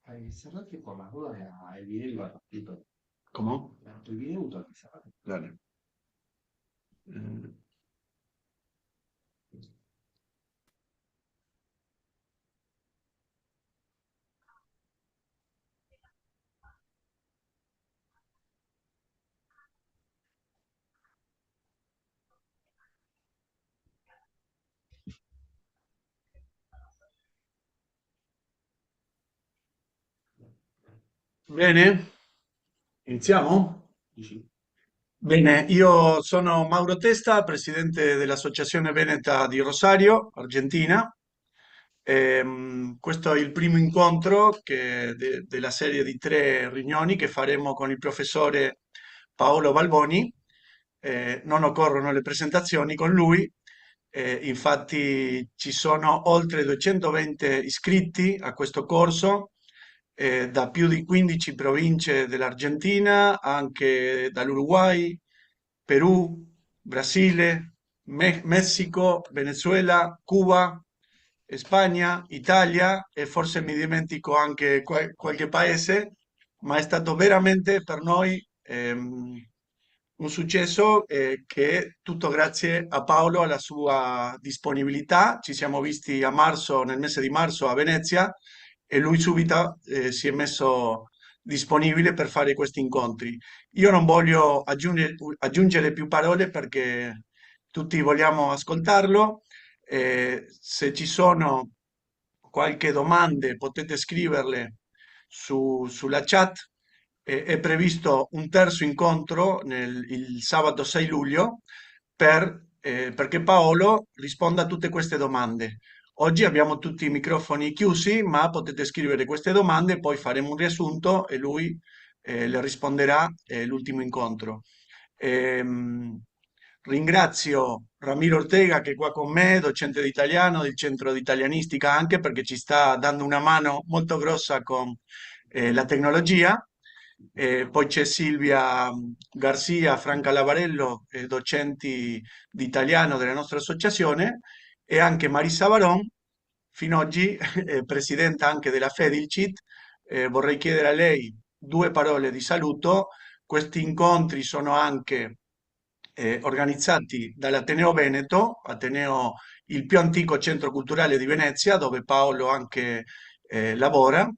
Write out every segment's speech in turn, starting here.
Hai cerrato con la coda e hai video partito. ¿Cómo? Tu video utilizzato. Dale. Eh, Bene, iniziamo? Dici? Bene, io sono Mauro Testa, presidente dell'Associazione Veneta di Rosario, Argentina. Questo è il primo incontro della serie di 3 riunioni che faremo con il professore Paolo Balboni. Non occorrono le presentazioni con lui, infatti ci sono oltre 220 iscritti a questo corso, da più di 15 province dell'Argentina, anche dall'Uruguay, Perù, Brasile, Messico, Venezuela, Cuba, Spagna, Italia e forse mi dimentico anche qualche paese, ma è stato veramente per noi un successo, che è tutto grazie a Paolo, alla sua disponibilità. Ci siamo visti a marzo, nel mese di marzo a Venezia, e lui subito si è messo disponibile per fare questi incontri. Io non voglio aggiungere più parole perché tutti vogliamo ascoltarlo. Se ci sono qualche domande potete scriverle sulla chat. È previsto un terzo incontro il sabato 6 luglio perché Paolo risponda a tutte queste domande. Oggi abbiamo tutti i microfoni chiusi, ma potete scrivere queste domande, poi faremo un riassunto e lui le risponderà l'ultimo incontro. Ehm, Ringrazio Ramiro Ortega che è qua con me, docente di italiano del Centro di Italianistica, anche perché ci sta dando una mano molto grossa con la tecnologia. Poi c'è Silvia Garzia, Franca Lavarello, docenti di italiano della nostra associazione, e anche Marisa Baron, fino ad oggi presidenta anche della Fedilcit. Vorrei chiedere a lei 2 parole di saluto. Questi incontri sono anche organizzati dall'Ateneo Veneto, Ateneo il più antico centro culturale di Venezia, dove Paolo anche lavora,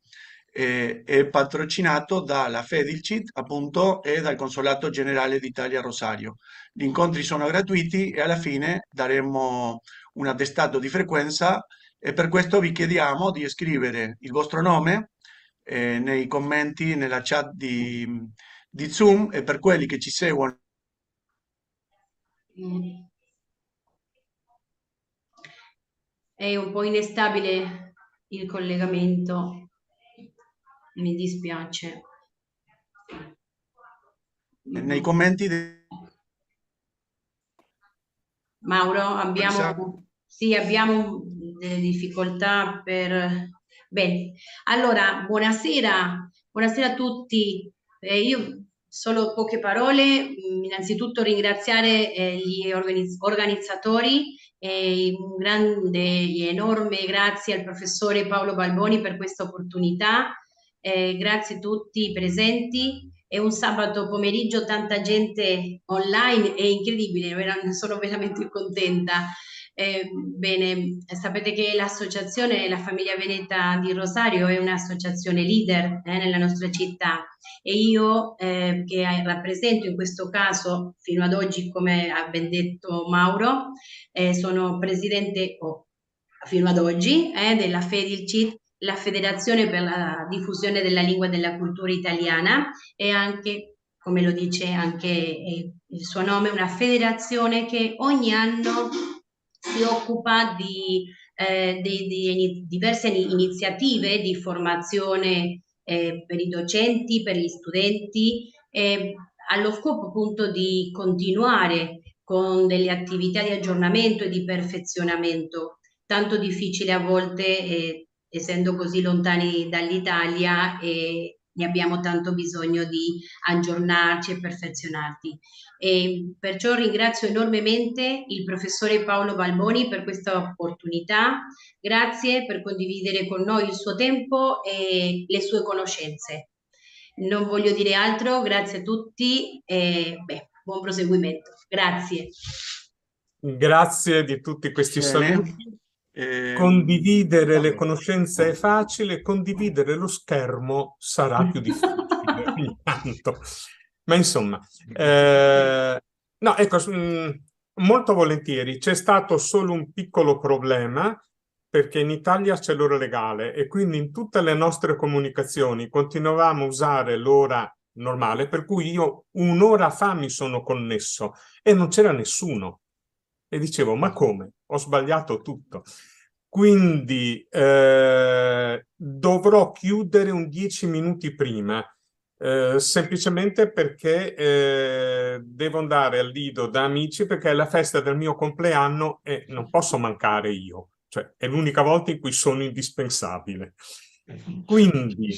è patrocinato dalla Fedilcit, appunto, e dal Consolato Generale d'Italia a Rosario. Gli incontri sono gratuiti e alla fine daremo un attestato di frequenza, e per questo vi chiediamo di scrivere il vostro nome nei commenti, nella chat di Zoom, e per quelli che ci seguono. Mm. È un po' instabile il collegamento, mi dispiace. Nei commenti Mauro, Marisa? sì, abbiamo delle difficoltà per... Bene, allora, buonasera a tutti. Io solo poche parole. Innanzitutto ringraziare gli organizzatori, e un grande e enorme grazie al professore Paolo Balboni per questa opportunità. Grazie a tutti i presenti. È un sabato pomeriggio, tanta gente online, è incredibile, sono veramente contenta. Bene, sapete che l'associazione La Famiglia Veneta di Rosario è un'associazione leader nella nostra città, e io che rappresento in questo caso fino ad oggi, come ha ben detto Mauro, sono presidente fino ad oggi della FEDILCIT, la Federazione per la diffusione della lingua e della cultura italiana, e anche, come lo dice anche il suo nome, una federazione che ogni anno si occupa di diverse iniziative di formazione per i docenti, per gli studenti, allo scopo appunto di continuare con delle attività di aggiornamento e di perfezionamento, tanto difficile a volte, essendo così lontani dall'Italia, ne abbiamo tanto bisogno di aggiornarci e perfezionarti. E perciò ringrazio enormemente il professore Paolo Balboni per questa opportunità. Grazie per condividere con noi il suo tempo e le sue conoscenze. Non voglio dire altro, grazie a tutti e buon proseguimento. Grazie. Grazie di tutti questi Bene. saluti. Ehm, Condividere le vabbè. conoscenze è facile, condividere lo schermo sarà più difficile ogni tanto. Ma insomma, no, ecco, molto volentieri. C'è stato solo un piccolo problema perché in Italia c'è l'ora legale e quindi in tutte le nostre comunicazioni continuavamo a usare l'ora normale, per cui io un'ora fa mi sono connesso e non c'era nessuno. E dicevo, ma come? Ho sbagliato tutto. Quindi dovrò chiudere un 10 minuti prima, semplicemente perché devo andare al Lido da amici perché è la festa del mio compleanno e non posso mancare io. Cioè, è l'unica volta in cui sono indispensabile. Quindi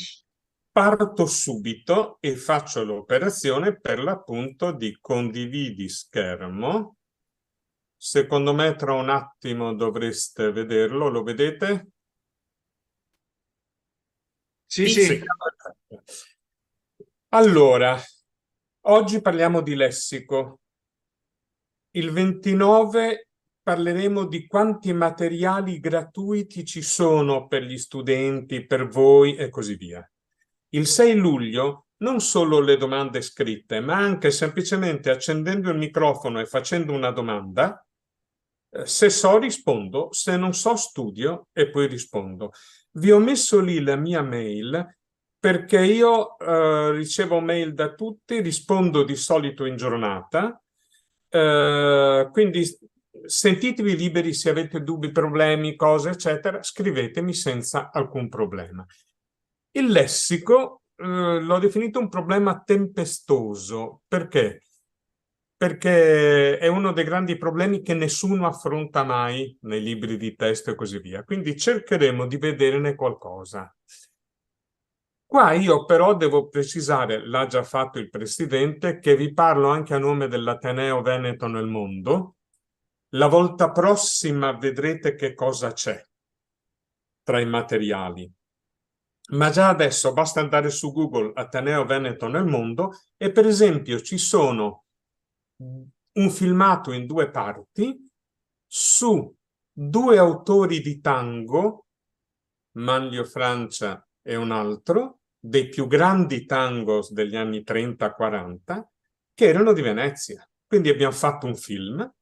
parto subito e faccio l'operazione per l'appunto di condividi schermo. Secondo me tra un attimo dovreste vederlo, lo vedete? Sì, Sì, sì. Allora, oggi parliamo di lessico. Il 29 parleremo di quanti materiali gratuiti ci sono per gli studenti, per voi e così via. Il 6 luglio non solo le domande scritte, ma anche semplicemente accendendo il microfono e facendo una domanda. Se so rispondo, se non so studio e poi rispondo. Vi ho messo lì la mia mail perché io ricevo mail da tutti, rispondo di solito in giornata, quindi sentitevi liberi se avete dubbi, problemi, cose, eccetera, scrivetemi senza alcun problema. Il lessico l'ho definito un problema tempestoso. Perché? Perché è uno dei grandi problemi che nessuno affronta mai nei libri di testo e così via. Quindi cercheremo di vederne qualcosa. Qua io però devo precisare, l'ha già fatto il Presidente, che vi parlo anche a nome dell'Ateneo Veneto nel mondo. La volta prossima vedrete che cosa c'è tra i materiali. Ma già adesso basta andare su Google Ateneo Veneto nel mondo e per esempio ci sono un filmato in 2 parti su 2 autori di tango, Manlio Francia e un altro, dei più grandi tangos degli anni 30-40, che erano di Venezia. Quindi abbiamo fatto un film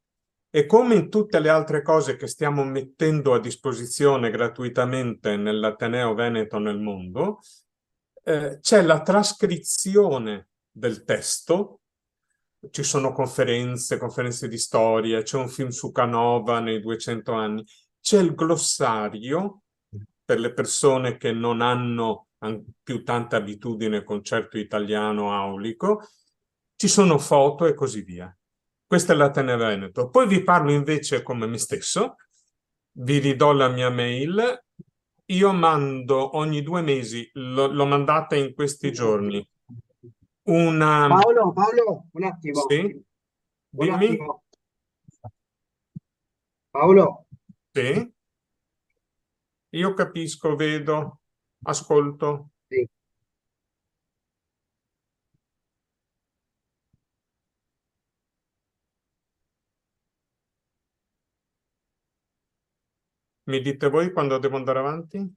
e come in tutte le altre cose che stiamo mettendo a disposizione gratuitamente nell'Ateneo Veneto nel mondo, c'è la trascrizione del testo. Ci sono conferenze di storia, c'è un film su Canova nei 200 anni, c'è il glossario per le persone che non hanno più tanta abitudine con certo italiano aulico, ci sono foto e così via. Questa è l'Ateneo Veneto. Poi vi parlo invece come me stesso, vi ridò la mia mail, io mando ogni 2 mesi, l'ho mandata in questi giorni, una... Paolo, un attimo, Sì, un dimmi. attimo. Paolo, Sì, io capisco, vedo, ascolto. sì. Mi dite voi quando devo andare avanti?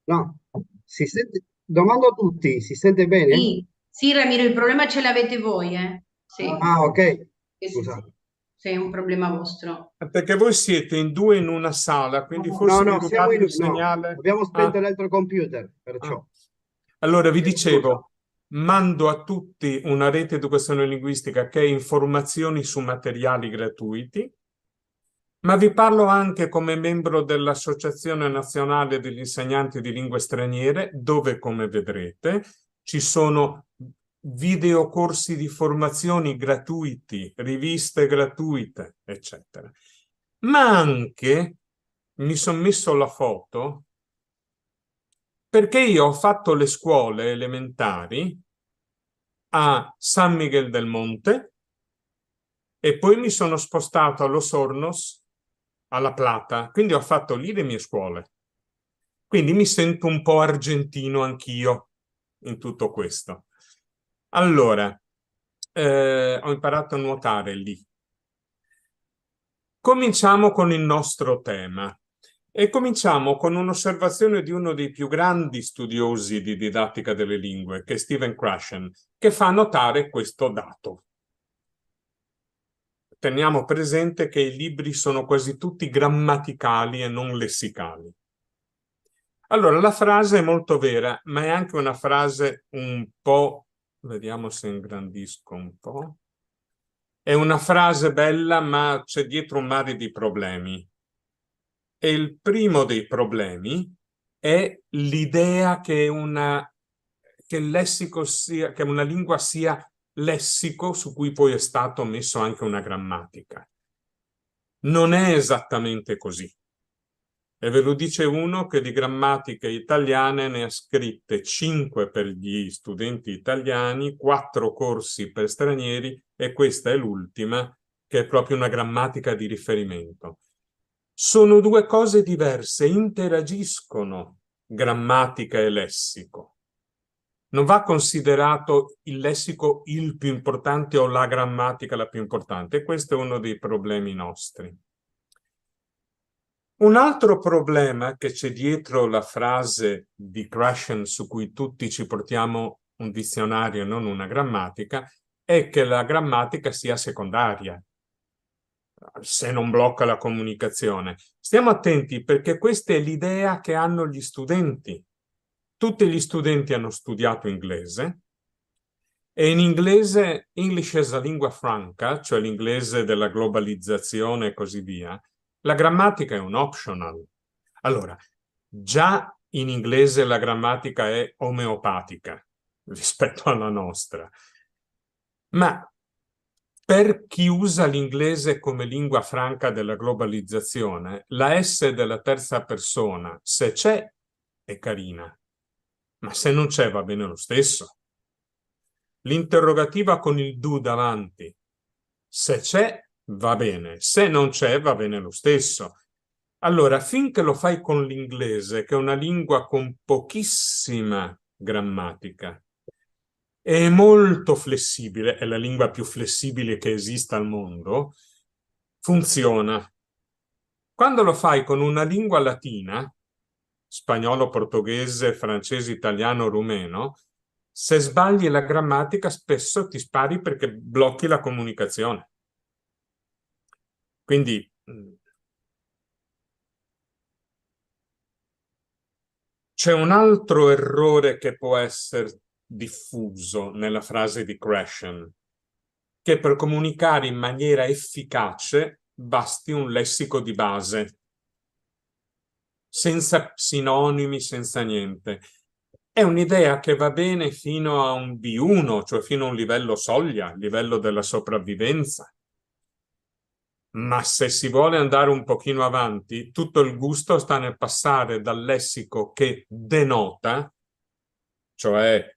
No, si sente, domando a tutti, si sente bene? sì, sì, Ramiro, il problema ce l'avete voi, eh? Sì, Ah, ok, sì, sì, scusa. sì. Sì, è un problema vostro. Perché voi siete in 2 in una sala, quindi No, forse vi siamo rubate in... il No, segnale. abbiamo spento Ah, l'altro computer, ah. perciò. Allora, vi Scusa. dicevo, mando a tutti una rete di educazione linguistica che è informazioni su materiali gratuiti, ma vi parlo anche come membro dell'Associazione Nazionale degli Insegnanti di Lingue Straniere, dove, come vedrete, ci sono videocorsi di formazioni gratuiti, riviste gratuite, eccetera. ma anche mi sono messo la foto perché io ho fatto le scuole elementari a San Miguel del Monte e poi mi sono spostato a Los Hornos, a La Plata, quindi ho fatto lì le mie scuole. Quindi mi sento un po' argentino anch'io in tutto questo. Allora, ho imparato a nuotare lì. Cominciamo con il nostro tema e cominciamo con un'osservazione di uno dei più grandi studiosi di didattica delle lingue, che è Stephen Krashen, che fa notare questo dato. Teniamo presente che i libri sono quasi tutti grammaticali e non lessicali. Allora, la frase è molto vera, ma è anche una frase un po', vediamo se ingrandisco un po', è una frase bella, ma c'è dietro un mare di problemi. E il primo dei problemi è l'idea che il lessico sia, che una lingua sia lessico su cui poi è stato messo anche una grammatica. Non è esattamente così. E ve lo dice uno che di grammatiche italiane ne ha scritte 5 per gli studenti italiani, 4 corsi per stranieri e questa è l'ultima, che è proprio una grammatica di riferimento. Sono due cose diverse, interagiscono grammatica e lessico. Non va considerato il lessico il più importante o la grammatica la più importante, e questo è uno dei problemi nostri. Un altro problema che c'è dietro la frase di Krashen su cui tutti ci portiamo un dizionario e non una grammatica è che la grammatica sia secondaria, se non blocca la comunicazione. Stiamo attenti perché questa è l'idea che hanno gli studenti. Tutti gli studenti hanno studiato inglese e in inglese, English as a lingua franca, cioè l'inglese della globalizzazione e così via, la grammatica è un optional. Allora, già in inglese la grammatica è omeopatica rispetto alla nostra, ma per chi usa l'inglese come lingua franca della globalizzazione, la S della terza persona, se c'è, è carina, ma se non c'è va bene lo stesso. L'interrogativa con il do davanti, se c'è va bene, se non c'è va bene lo stesso. Allora, finché lo fai con l'inglese, che è una lingua con pochissima grammatica, è molto flessibile, è la lingua più flessibile che esista al mondo, funziona. Quando lo fai con una lingua latina, spagnolo, portoghese, francese, italiano, rumeno, se sbagli la grammatica spesso ti spari perché blocchi la comunicazione. Quindi c'è un altro errore che può essere diffuso nella frase di Krashen, che per comunicare in maniera efficace basti un lessico di base, senza sinonimi, senza niente. È un'idea che va bene fino a un B1, cioè fino a un livello soglia, livello della sopravvivenza. Ma se si vuole andare un pochino avanti, tutto il gusto sta nel passare dal lessico che denota, cioè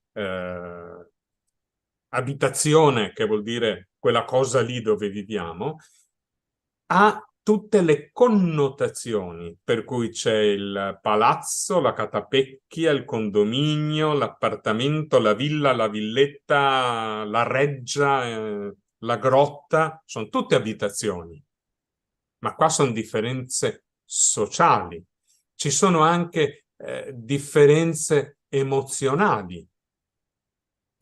abitazione, che vuol dire quella cosa lì dove viviamo, a tutte le connotazioni, per cui c'è il palazzo, la catapecchia, il condominio, l'appartamento, la villa, la villetta, la reggia, la grotta, sono tutte abitazioni. Ma qua sono differenze sociali. Ci sono anche differenze emozionali.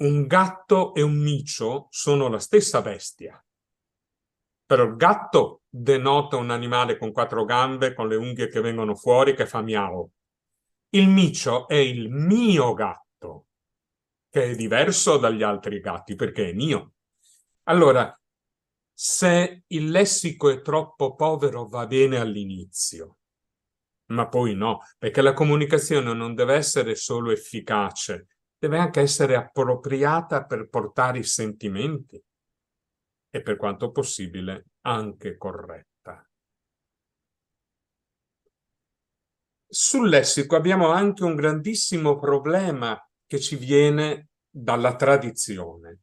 Un gatto e un micio sono la stessa bestia. Però il gatto denota un animale con 4 gambe, con le unghie che vengono fuori, che fa miau. Il micio è il mio gatto, che è diverso dagli altri gatti, perché è mio. Allora, se il lessico è troppo povero, va bene all'inizio, ma poi no, perché la comunicazione non deve essere solo efficace, deve anche essere appropriata per portare i sentimenti e per quanto possibile anche corretta. sul lessico abbiamo anche un grandissimo problema che ci viene dalla tradizione.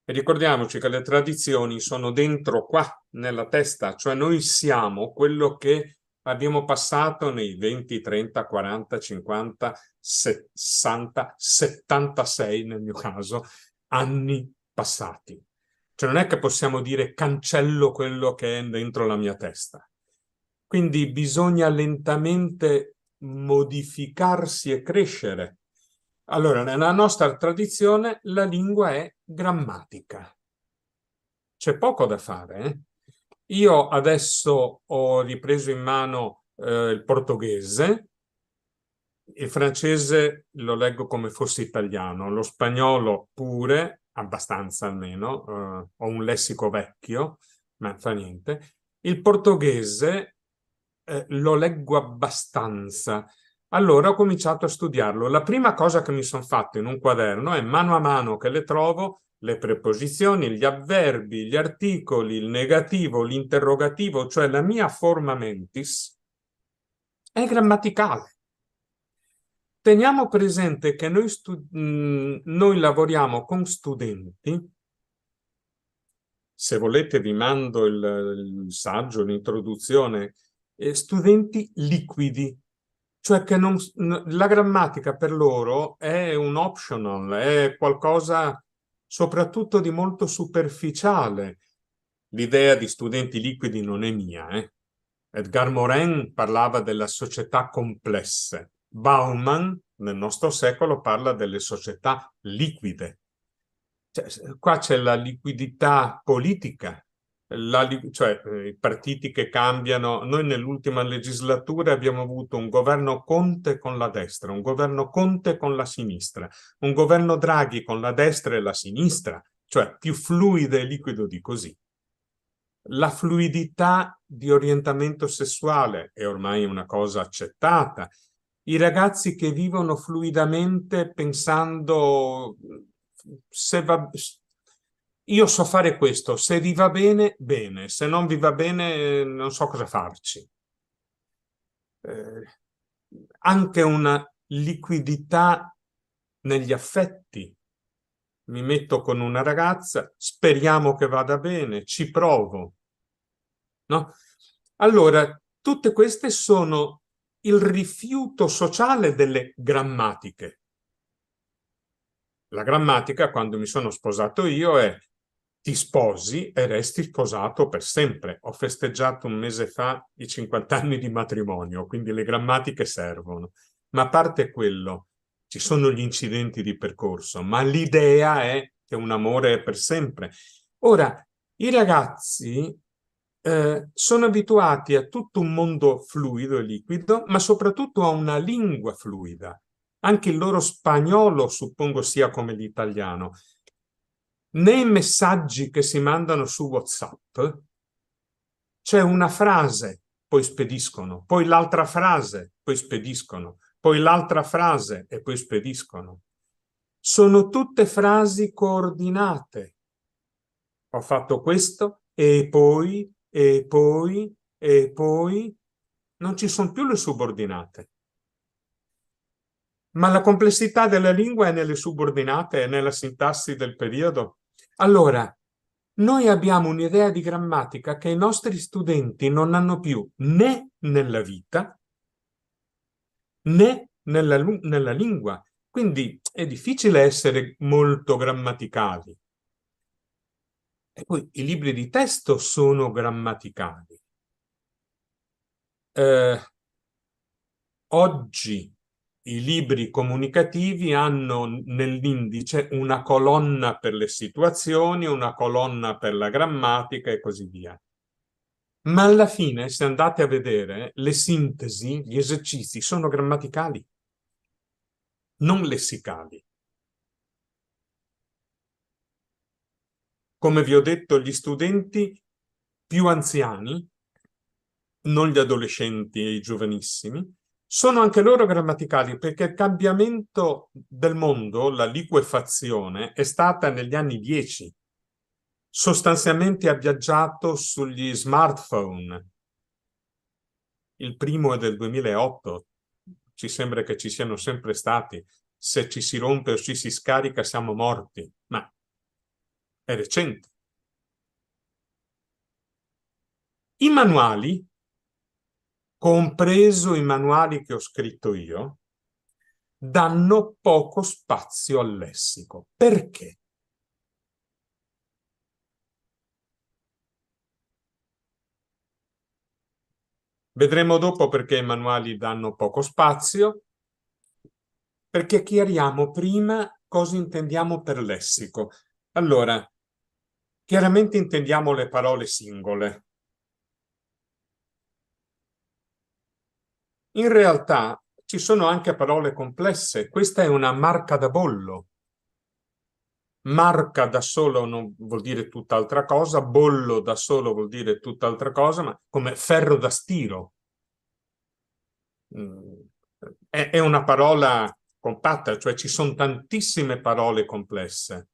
E ricordiamoci che le tradizioni sono dentro qua, nella testa, cioè noi siamo quello che abbiamo passato nei 20, 30, 40, 50, 60, 76 nel mio caso, anni passati. Cioè non è che possiamo dire cancello quello che è dentro la mia testa. Quindi bisogna lentamente modificarsi e crescere. Allora, nella nostra tradizione la lingua è grammatica. C'è poco da fare, eh? Io adesso ho ripreso in mano il portoghese, il francese lo leggo come fosse italiano, lo spagnolo pure, abbastanza almeno, ho un lessico vecchio, ma fa niente. Il portoghese lo leggo abbastanza. Allora ho cominciato a studiarlo. La prima cosa che mi sono fatto in un quaderno è, mano a mano che le trovo, le preposizioni, gli avverbi, gli articoli, il negativo, l'interrogativo, cioè la mia forma mentis è grammaticale. Teniamo presente che noi lavoriamo con studenti. Se volete vi mando il saggio, l'introduzione, studenti liquidi, cioè che la grammatica per loro è un optional, è qualcosa soprattutto di molto superficiale. L'idea di studenti liquidi non è mia. Edgar Morin parlava delle società complesse. Bauman, nel nostro secolo, parla delle società liquide. Cioè, qua c'è la liquidità politica, cioè i partiti che cambiano. Noi nell'ultima legislatura abbiamo avuto un governo Conte con la destra, un governo Conte con la sinistra, un governo Draghi con la destra e la sinistra, cioè più fluido e liquido di così. La fluidità di orientamento sessuale è ormai una cosa accettata. I ragazzi che vivono fluidamente pensando io so fare questo, se vi va bene, bene, se non vi va bene, non so cosa farci. Anche una liquidità negli affetti. Mi metto con una ragazza, speriamo che vada bene, ci provo, no? Allora, tutte queste sono il rifiuto sociale delle grammatiche. La grammatica, quando mi sono sposato io, è ti sposi e resti sposato per sempre. Ho festeggiato un mese fa i 50 anni di matrimonio, quindi le grammatiche servono. Ma a parte quello, ci sono gli incidenti di percorso, ma l'idea è che un amore è per sempre. Ora, i ragazzi sono abituati a tutto un mondo fluido e liquido, ma soprattutto a una lingua fluida. Anche il loro spagnolo suppongo sia come l'italiano. Nei messaggi che si mandano su WhatsApp c'è una frase, poi spediscono, poi l'altra frase, poi spediscono, poi l'altra frase e poi spediscono. Sono tutte frasi coordinate. Ho fatto questo e poi, e poi, e poi. Non ci sono più le subordinate. Ma la complessità della lingua è nelle subordinate e nella sintassi del periodo. Allora, noi abbiamo un'idea di grammatica che i nostri studenti non hanno più né nella vita né nella lingua. Quindi è difficile essere molto grammaticali. E poi i libri di testo sono grammaticali. Oggi i libri comunicativi hanno nell'indice una colonna per le situazioni, una colonna per la grammatica e così via. Ma alla fine, se andate a vedere, le sintesi, gli esercizi sono grammaticali, non lessicali. Come vi ho detto, gli studenti più anziani, non gli adolescenti e i giovanissimi, sono anche loro grammaticali, perché il cambiamento del mondo, la liquefazione, è stata negli anni 10. Sostanzialmente ha viaggiato sugli smartphone. Il primo è del 2008, ci sembra che ci siano sempre stati. Se ci si rompe o ci si scarica siamo morti, ma è recente. I manuali, compreso i manuali che ho scritto io, danno poco spazio al lessico. Perché? Vedremo dopo perché i manuali danno poco spazio, perché chiariamo prima cosa intendiamo per lessico. Allora, chiaramente intendiamo le parole singole. In realtà ci sono anche parole complesse. Questa è una marca da bollo. Marca da solo non vuol dire tutt'altra cosa, bollo da solo vuol dire tutt'altra cosa, ma come ferro da stiro. È una parola compatta, cioè ci sono tantissime parole complesse.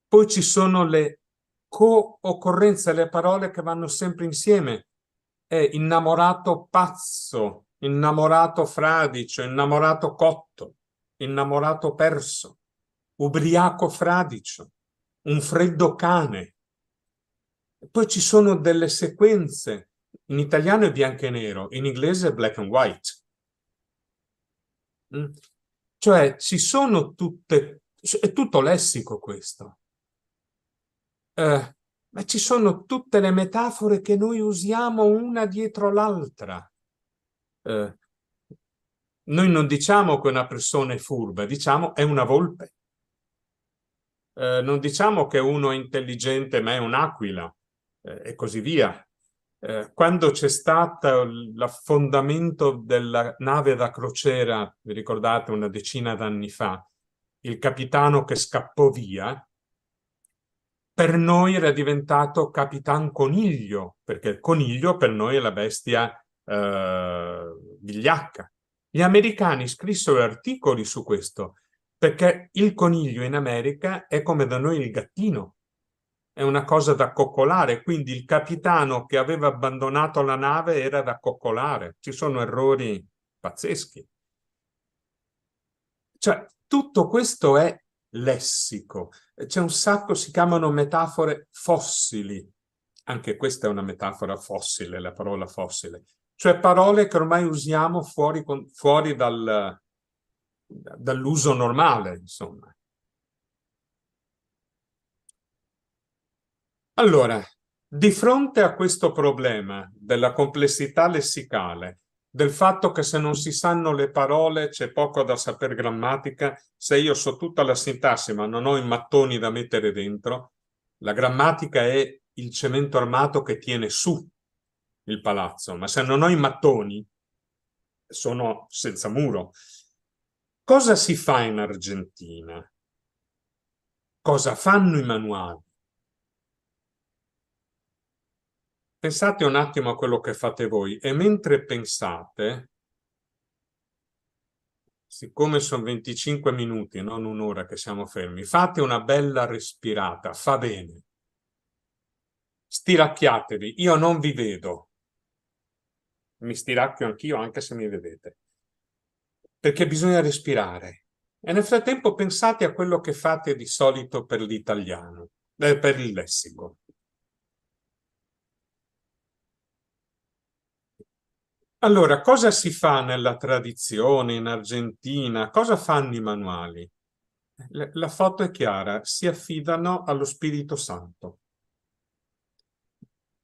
Poi ci sono le co-occorrenze, le parole che vanno sempre insieme. È innamorato pazzo, innamorato fradicio, innamorato cotto, innamorato perso, ubriaco fradicio, un freddo cane. Poi ci sono delle sequenze. In italiano è bianco e nero, in inglese è black and white. Cioè ci sono tutte, è tutto lessico questo. Ma ci sono tutte le metafore che noi usiamo una dietro l'altra. Noi non diciamo che una persona è furba, diciamo è una volpe. Non diciamo che uno è intelligente ma è un'aquila, e così via. Quando c'è stato l'affondamento della nave da crociera, vi ricordate, una decina d'anni fa, il capitano che scappò via, per noi era diventato Capitan Coniglio, perché il coniglio per noi è la bestia vigliacca. Gli americani scrissero articoli su questo, perché il coniglio in America è come da noi il gattino, è una cosa da coccolare, quindi il capitano che aveva abbandonato la nave era da coccolare. Ci sono errori pazzeschi. Cioè, tutto questo è lessico. C'è un sacco, si chiamano metafore fossili. Anche questa è una metafora fossile, la parola fossile. Cioè parole che ormai usiamo fuori dall'uso normale, insomma. Allora, di fronte a questo problema della complessità lessicale, del fatto che se non si sanno le parole c'è poco da saper grammatica, se io so tutta la sintassi ma non ho i mattoni da mettere dentro, la grammatica è il cemento armato che tiene su il palazzo, ma se non ho i mattoni sono senza muro. Cosa si fa in Argentina? Cosa fanno i manuali? Pensate un attimo a quello che fate voi e mentre pensate, siccome sono 25 minuti, non un'ora che siamo fermi, fate una bella respirata, fa bene. Stiracchiatevi, io non vi vedo. Mi stiracchio anch'io anche se mi vedete. Perché bisogna respirare. E nel frattempo pensate a quello che fate di solito per l'italiano, per il lessico. Allora, cosa si fa nella tradizione in Argentina? Cosa fanno i manuali? La foto è chiara, si affidano allo Spirito Santo.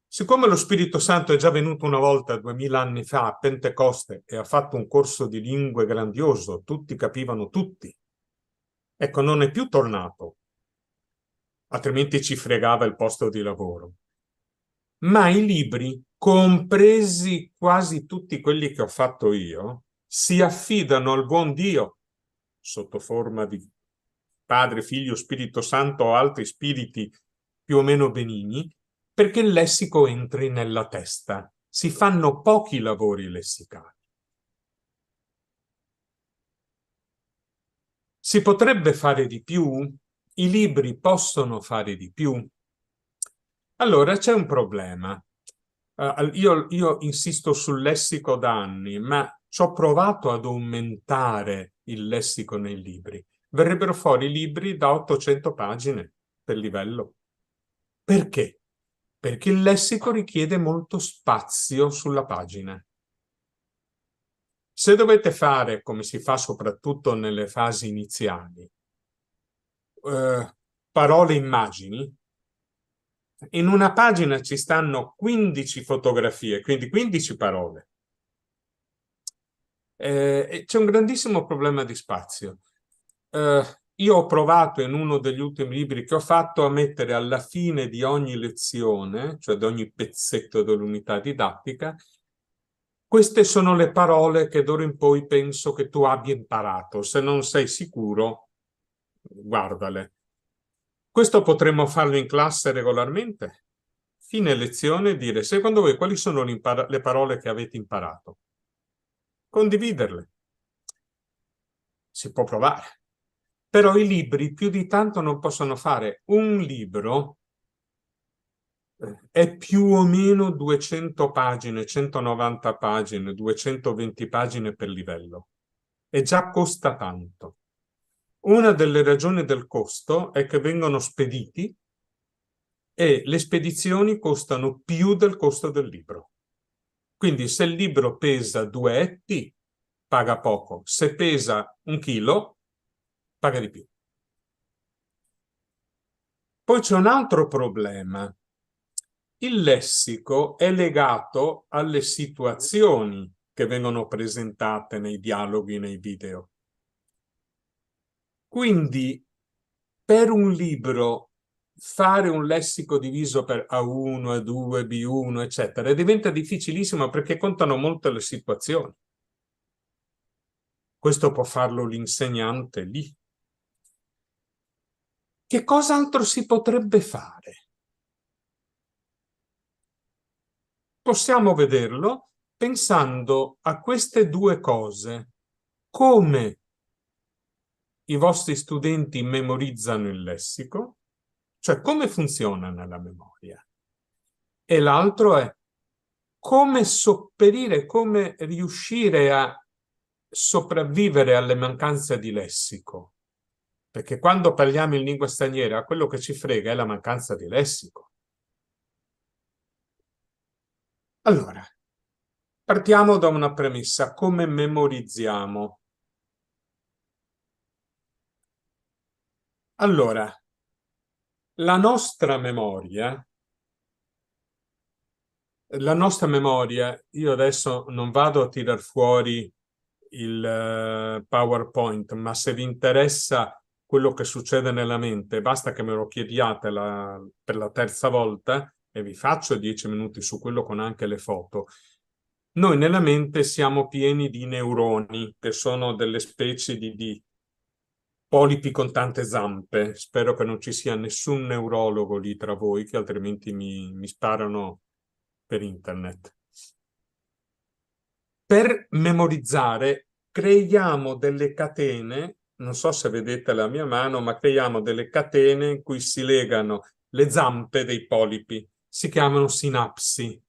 Siccome lo Spirito Santo è già venuto una volta 2000 anni fa a Pentecoste e ha fatto un corso di lingue grandioso, tutti capivano tutti, ecco, non è più tornato, altrimenti ci fregava il posto di lavoro. Ma i libri, compresi quasi tutti quelli che ho fatto io, si affidano al buon Dio, sotto forma di Padre, Figlio, Spirito Santo o altri spiriti più o meno benigni, perché il lessico entri nella testa. Si fanno pochi lavori lessicali. Si potrebbe fare di più? I libri possono fare di più? Allora c'è un problema. Io insisto sul lessico da anni, ma ci ho provato ad aumentare il lessico nei libri. Verrebbero fuori libri da 800 pagine per livello. Perché? Perché il lessico richiede molto spazio sulla pagina. Se dovete fare, come si fa soprattutto nelle fasi iniziali, parole e immagini, in una pagina ci stanno 15 fotografie, quindi 15 parole. E c'è un grandissimo problema di spazio. Io ho provato in uno degli ultimi libri che ho fatto a mettere alla fine di ogni lezione, cioè di ogni pezzetto dell'unità didattica, queste sono le parole che d'ora in poi penso che tu abbia imparato. Se non sei sicuro, guardale. Questo potremmo farlo in classe regolarmente. Fine lezione dire, secondo voi quali sono le parole che avete imparato? Condividerle. Si può provare. Però i libri più di tanto non possono fare. Un libro è più o meno 200 pagine, 190 pagine, 220 pagine per livello. E già costa tanto. Una delle ragioni del costo è che vengono spediti e le spedizioni costano più del costo del libro. Quindi se il libro pesa 2 etti, paga poco. Se pesa 1 chilo, paga di più. Poi c'è un altro problema. Il lessico è legato alle situazioni che vengono presentate nei dialoghi, nei video. Quindi, per un libro, fare un lessico diviso per A1, A2, B1, eccetera, diventa difficilissimo perché contano molto le situazioni. Questo può farlo l'insegnante lì. Che cos'altro si potrebbe fare? Possiamo vederlo pensando a queste due cose, come i vostri studenti memorizzano il lessico, cioè come funziona nella memoria, e l'altro è come sopperire, come riuscire a sopravvivere alle mancanze di lessico, perché quando parliamo in lingua straniera quello che ci frega è la mancanza di lessico. Allora, partiamo da una premessa: come memorizziamo? Allora, la nostra memoria, io adesso non vado a tirar fuori il PowerPoint, ma se vi interessa quello che succede nella mente, basta che me lo chiediate per la terza volta e vi faccio 10 minuti su quello con anche le foto. Noi nella mente siamo pieni di neuroni, che sono delle specie di polipi con tante zampe. Spero che non ci sia nessun neurologo lì tra voi, che altrimenti mi sparano per internet. Per memorizzare creiamo delle catene, non so se vedete la mia mano, ma creiamo delle catene in cui si legano le zampe dei polipi. Si chiamano sinapsi.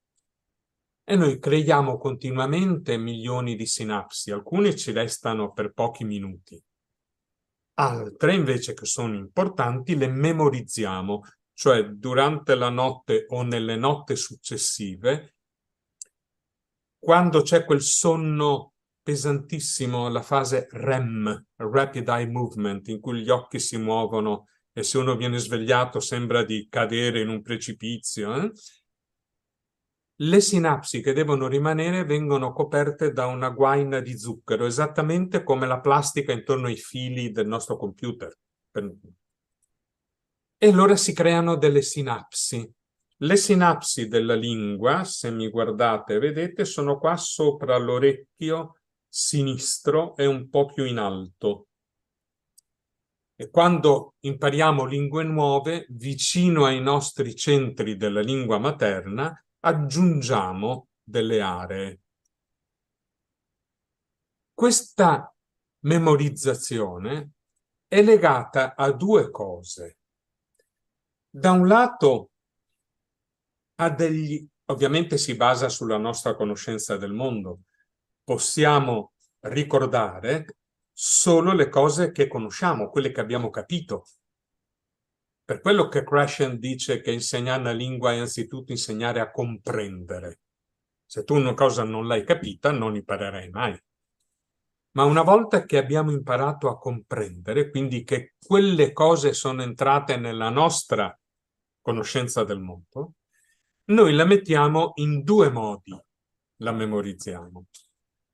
E noi creiamo continuamente milioni di sinapsi, alcune ci restano per pochi minuti. Altre invece che sono importanti le memorizziamo, cioè durante la notte o nelle notti successive, quando c'è quel sonno pesantissimo, la fase REM, Rapid Eye Movement, in cui gli occhi si muovono e se uno viene svegliato sembra di cadere in un precipizio, le sinapsi che devono rimanere vengono coperte da una guaina di zucchero, esattamente come la plastica intorno ai fili del nostro computer. E allora si creano delle sinapsi. Le sinapsi della lingua, se mi guardate, vedete, sono qua sopra l'orecchio sinistro e un po' più in alto. E quando impariamo lingue nuove, vicino ai nostri centri della lingua materna, aggiungiamo delle aree. Questa memorizzazione è legata a due cose. Da un lato a degli ovviamente si basa sulla nostra conoscenza del mondo. Possiamo ricordare solo le cose che conosciamo, quelle che abbiamo capito. Per quello che Krashen dice che insegnare una lingua è anzitutto insegnare a comprendere. Se tu una cosa non l'hai capita, non imparerai mai. Ma una volta che abbiamo imparato a comprendere, quindi che quelle cose sono entrate nella nostra conoscenza del mondo, noi la mettiamo in due modi, la memorizziamo.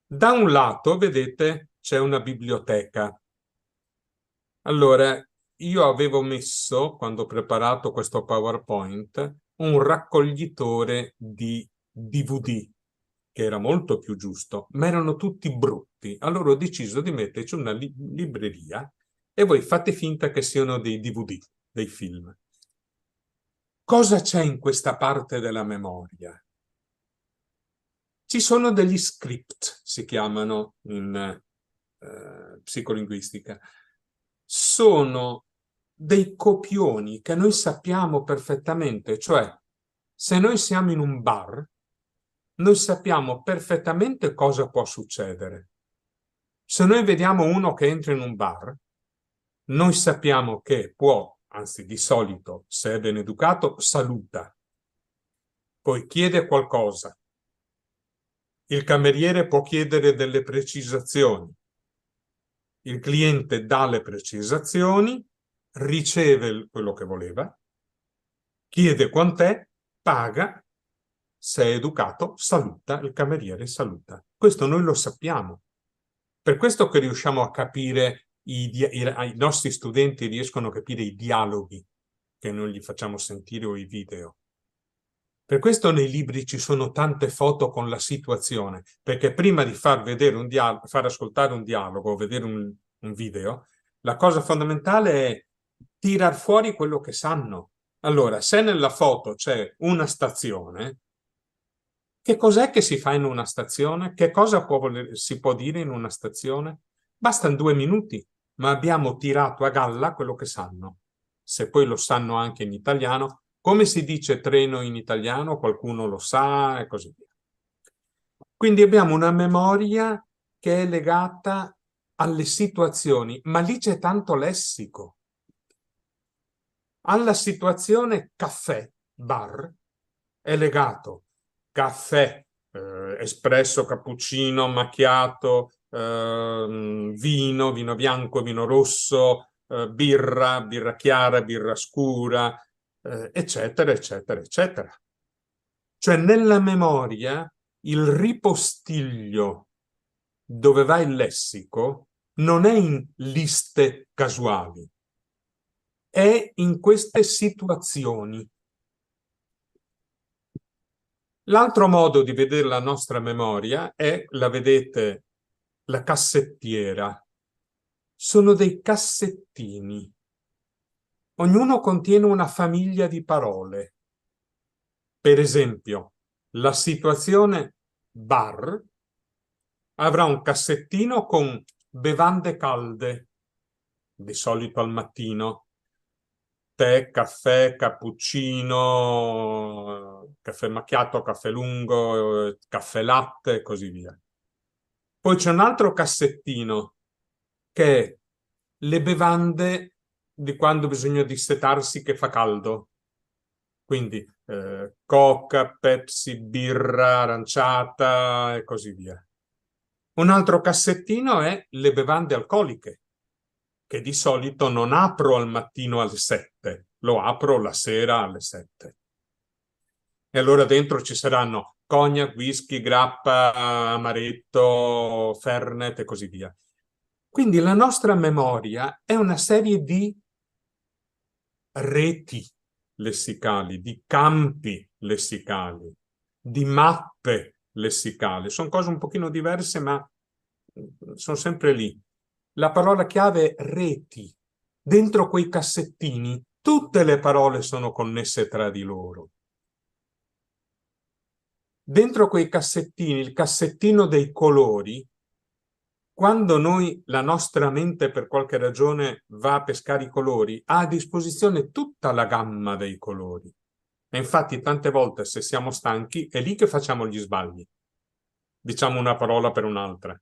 Da un lato, vedete, c'è una biblioteca. Allora, io avevo messo, quando ho preparato questo PowerPoint, un raccoglitore di DVD, che era molto più giusto, ma erano tutti brutti. Allora ho deciso di metterci una libreria e voi fate finta che siano dei DVD, dei film. Cosa c'è in questa parte della memoria? Ci sono degli script, si chiamano in psicolinguistica. Sono dei copioni che noi sappiamo perfettamente, cioè se noi siamo in un bar, noi sappiamo perfettamente cosa può succedere. Se noi vediamo uno che entra in un bar, noi sappiamo che può, anzi di solito, se è ben educato, saluta, poi chiede qualcosa. Il cameriere può chiedere delle precisazioni. Il cliente dà le precisazioni, riceve quello che voleva, chiede quant'è, paga, se è educato, saluta, il cameriere saluta. Questo noi lo sappiamo. Per questo che riusciamo a capire, i nostri studenti riescono a capire i dialoghi che noi gli facciamo sentire o i video. Per questo nei libri ci sono tante foto con la situazione, perché prima di far vedere far ascoltare un dialogo o vedere un video, la cosa fondamentale è tirar fuori quello che sanno. Allora, se nella foto c'è una stazione, che cos'è che si fa in una stazione? Che cosa si può dire in una stazione? Bastano 2 minuti, ma abbiamo tirato a galla quello che sanno. Se poi lo sanno anche in italiano, come si dice treno in italiano, qualcuno lo sa e così via. Quindi abbiamo una memoria che è legata alle situazioni, ma lì c'è tanto lessico. Alla situazione caffè, bar, è legato caffè, espresso, cappuccino, macchiato, vino bianco, vino rosso, birra chiara, birra scura, eccetera, eccetera, eccetera. Cioè nella memoria il ripostiglio dove va il lessico non è in liste casuali, è in queste situazioni. L'altro modo di vedere la nostra memoria è, la vedete, la cassettiera. Sono dei cassettini. Ognuno contiene una famiglia di parole. Per esempio, la situazione bar avrà un cassettino con bevande calde, di solito al mattino, tè, caffè, cappuccino, caffè macchiato, caffè lungo, caffè latte e così via. Poi c'è un altro cassettino che è le bevande di quando bisogna dissetarsi che fa caldo. Quindi Coca, Pepsi, birra, aranciata e così via. Un altro cassettino è le bevande alcoliche, che di solito non apro al mattino alle 7, lo apro la sera alle 7. E allora dentro ci saranno cognac, whisky, grappa, amaretto, fernet e così via. Quindi la nostra memoria è una serie di reti lessicali, di campi lessicali, di mappe lessicali. Sono cose un pochino diverse, ma sono sempre lì. La parola chiave è reti. Dentro quei cassettini tutte le parole sono connesse tra di loro. Dentro quei cassettini, il cassettino dei colori, quando la nostra mente per qualche ragione va a pescare i colori, ha a disposizione tutta la gamma dei colori. E infatti tante volte se siamo stanchi è lì che facciamo gli sbagli. Diciamo una parola per un'altra.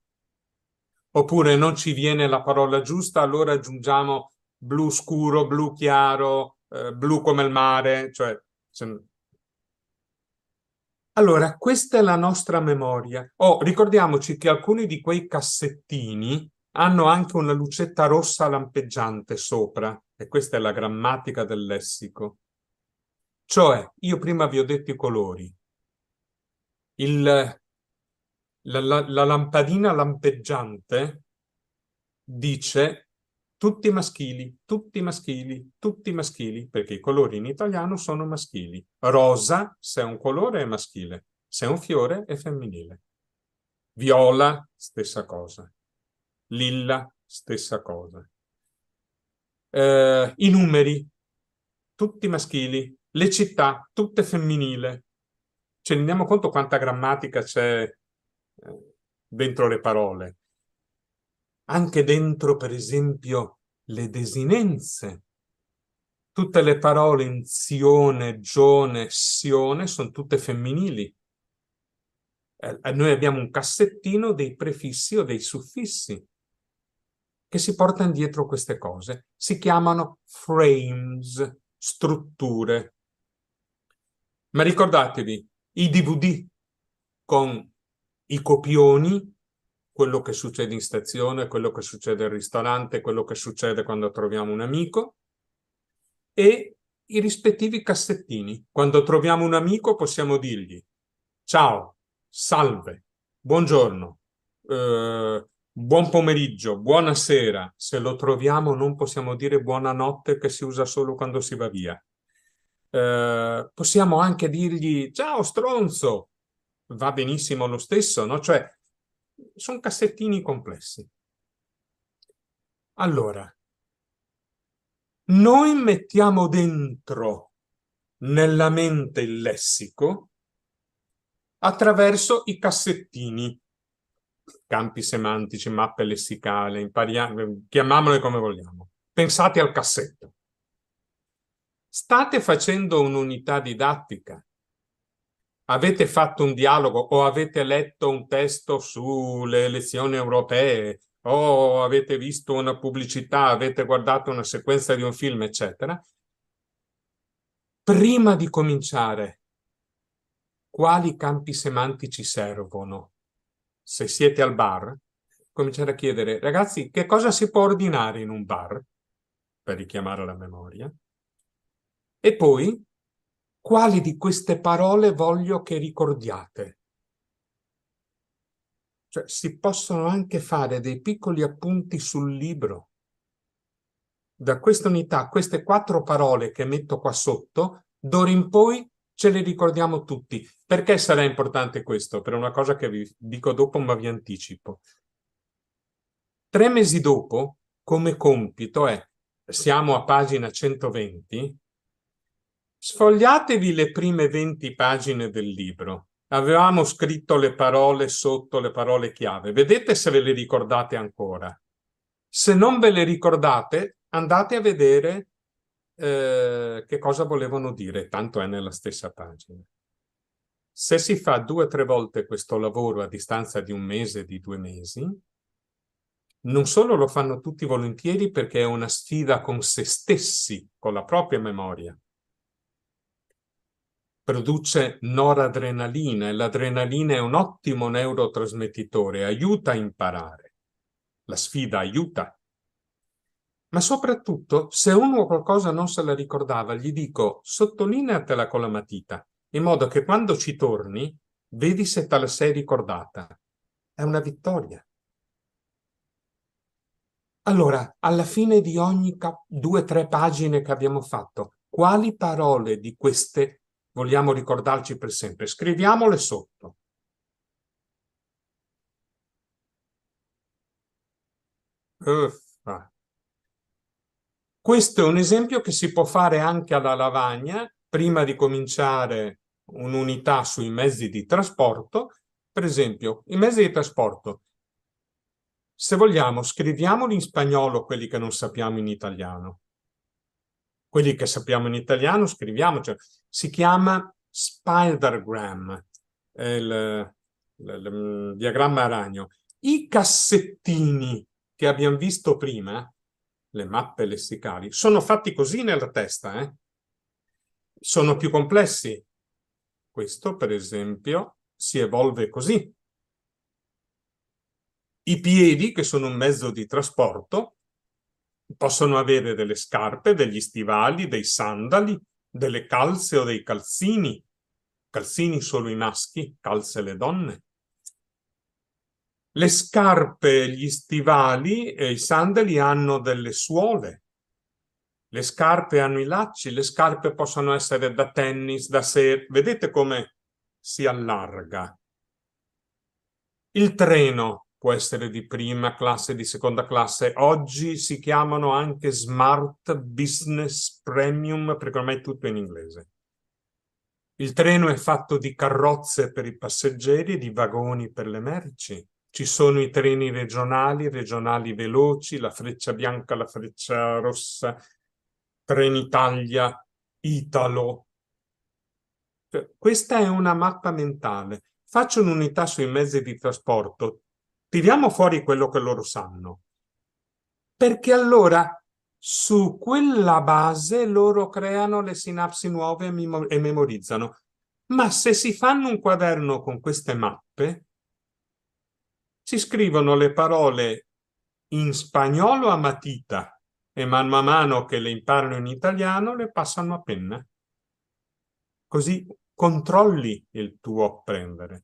Oppure non ci viene la parola giusta, allora aggiungiamo blu scuro, blu chiaro, blu come il mare, cioè... Allora, questa è la nostra memoria. Oh, ricordiamoci che alcuni di quei cassettini hanno anche una lucetta rossa lampeggiante sopra, e questa è la grammatica del lessico. Cioè, io prima vi ho detto i colori. La lampadina lampeggiante dice tutti maschili, tutti maschili, tutti maschili, perché i colori in italiano sono maschili. Rosa, se è un colore, è maschile, se è un fiore, è femminile. Viola, stessa cosa. Lilla, stessa cosa. I numeri, tutti maschili. Le città, tutte femminili. Ci rendiamo conto quanta grammatica c'è dentro le parole? Anche dentro, per esempio, le desinenze. Tutte le parole in zione, gione, sione sono tutte femminili. Noi abbiamo un cassettino dei prefissi o dei suffissi che si portano dietro queste cose. Si chiamano frames, strutture. Ma ricordatevi, i DVD con i copioni, quello che succede in stazione, quello che succede al ristorante, quello che succede quando troviamo un amico, e i rispettivi cassettini. Quando troviamo un amico possiamo dirgli ciao, salve, buongiorno, buon pomeriggio, buonasera. Se lo troviamo non possiamo dire buonanotte, che si usa solo quando si va via. Possiamo anche dirgli ciao stronzo, va benissimo lo stesso, no? Cioè, sono cassettini complessi. Allora, noi mettiamo dentro nella mente il lessico attraverso i cassettini, campi semantici, mappe lessicali, chiamiamole come vogliamo. Pensate al cassetto. State facendo un'unità didattica. Avete fatto un dialogo o avete letto un testo sulle elezioni europee o avete visto una pubblicità, avete guardato una sequenza di un film, eccetera. Prima di cominciare, quali campi semantici servono? Se siete al bar, cominciare a chiedere, ragazzi, che cosa si può ordinare in un bar? Per richiamare la memoria. E poi, quali di queste parole voglio che ricordiate? Cioè, si possono anche fare dei piccoli appunti sul libro. Da questa unità, queste 4 parole che metto qua sotto, d'ora in poi ce le ricordiamo tutti. Perché sarà importante questo? Per una cosa che vi dico dopo, ma vi anticipo. 3 mesi dopo, come compito siamo a pagina 120, sfogliatevi le prime 20 pagine del libro. Avevamo scritto le parole sotto, le parole chiave. Vedete se ve le ricordate ancora. Se non ve le ricordate, andate a vedere che cosa volevano dire, tanto è nella stessa pagina. Se si fa 2 o 3 volte questo lavoro a distanza di 1 mese, di 2 mesi, non solo lo fanno tutti volentieri perché è una sfida con se stessi, con la propria memoria. Produce noradrenalina e l'adrenalina è un ottimo neurotrasmettitore, aiuta a imparare. La sfida aiuta. Ma soprattutto, se uno qualcosa non se la ricordava, gli dico sottolineatela con la matita, in modo che quando ci torni, vedi se te la sei ricordata. È una vittoria. Allora, alla fine di ogni 2 o 3 pagine che abbiamo fatto, quali parole di queste vogliamo ricordarci per sempre? Scriviamole sotto. Uffa. Questo è un esempio che si può fare anche alla lavagna, prima di cominciare un'unità sui mezzi di trasporto. Per esempio, i mezzi di trasporto, se vogliamo, scriviamoli in spagnolo quelli che non sappiamo in italiano. quelli che sappiamo in italiano, scriviamo, cioè, si chiama spidergram, è il diagramma a ragno. I cassettini che abbiamo visto prima, le mappe lessicali, sono fatti così nella testa, eh? Sono più complessi. Questo, per esempio, si evolve così. I piedi, che sono un mezzo di trasporto, possono avere delle scarpe, degli stivali, dei sandali, delle calze o dei calzini. Calzini solo i maschi, calze le donne. Le scarpe, gli stivali e i sandali hanno delle suole. Le scarpe hanno i lacci, le scarpe possono essere da tennis, da seta. Vedete come si allarga. Il treno può essere di prima classe, di seconda classe. Oggi si chiamano anche Smart Business Premium, perché ormai è tutto in inglese. Il treno è fatto di carrozze per i passeggeri e di vagoni per le merci. Ci sono i treni regionali veloci, la Freccia Bianca, la Freccia Rossa, Trenitalia, Italo. Questa è una mappa mentale. Faccio un'unità sui mezzi di trasporto. Tiriamo fuori quello che loro sanno. Perché allora su quella base loro creano le sinapsi nuove e memorizzano. Ma se si fanno un quaderno con queste mappe, si scrivono le parole in spagnolo a matita e mano a mano che le imparano in italiano le passano a penna. Così controlli il tuo apprendere.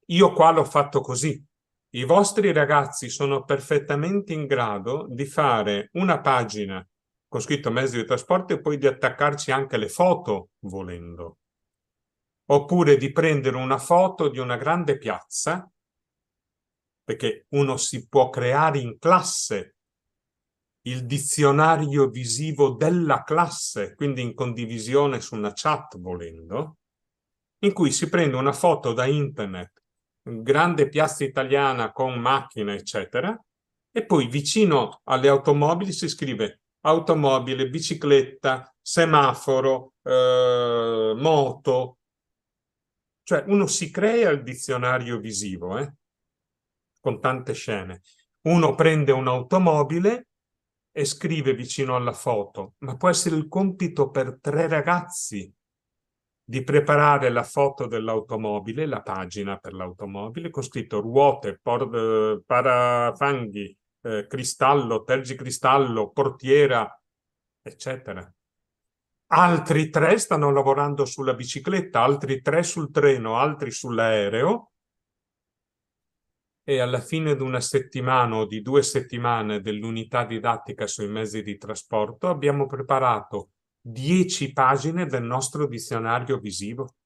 Io qua l'ho fatto così. I vostri ragazzi sono perfettamente in grado di fare una pagina con scritto mezzo di trasporto e poi di attaccarci anche le foto, volendo. Oppure di prendere una foto di una grande piazza, perché uno si può creare in classe il dizionario visivo della classe, quindi in condivisione su una chat, volendo, in cui si prende una foto da internet, grande piazza italiana con macchine, eccetera, e poi vicino alle automobili si scrive automobile, bicicletta, semaforo, moto. Cioè uno si crea il dizionario visivo, con tante scene. Uno prende un'automobile e scrive vicino alla foto, ma può essere il compito per 3 ragazzi di preparare la foto dell'automobile, la pagina per l'automobile, con scritto ruote, parafanghi, cristallo, tergicristallo, portiera, eccetera. Altri 3 stanno lavorando sulla bicicletta, altri 3 sul treno, altri sull'aereo, e alla fine di una settimana o di 2 settimane dell'unità didattica sui mezzi di trasporto abbiamo preparato 10 pagine del nostro dizionario visivo.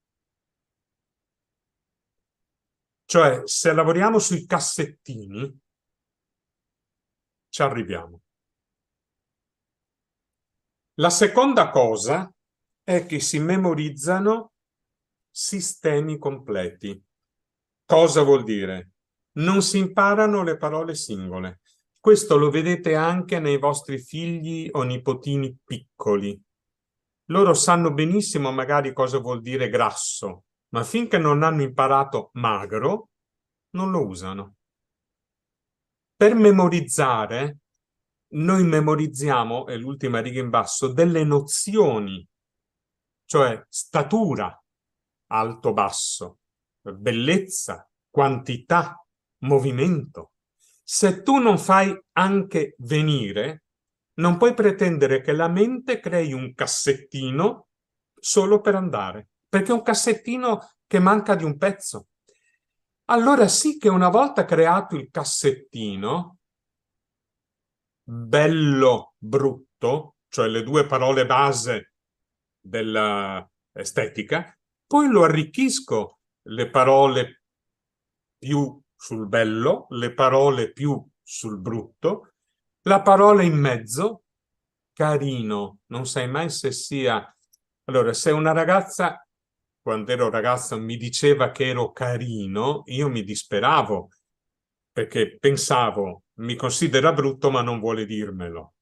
Cioè, se lavoriamo sui cassettini, ci arriviamo. La seconda cosa è che si memorizzano sistemi completi. Cosa vuol dire? Non si imparano le parole singole. Questo lo vedete anche nei vostri figli o nipotini piccoli. Loro sanno benissimo magari cosa vuol dire grasso, ma finché non hanno imparato magro, non lo usano. Per memorizzare, noi memorizziamo, è l'ultima riga in basso, delle nozioni, cioè statura, alto-basso, bellezza, quantità, movimento. Se tu non fai anche venire, non puoi pretendere che la mente crei un cassettino solo per andare, perché è un cassettino che manca di un pezzo. Allora sì che una volta creato il cassettino, bello, brutto, cioè le 2 parole base della estetica, poi lo arricchisco, le parole più sul bello, le parole più sul brutto, la parola in mezzo, carino, non sai mai se sia... Allora, se una ragazza, quando ero ragazza, mi diceva che ero carino, io mi disperavo, perché pensavo, mi considera brutto ma non vuole dirmelo.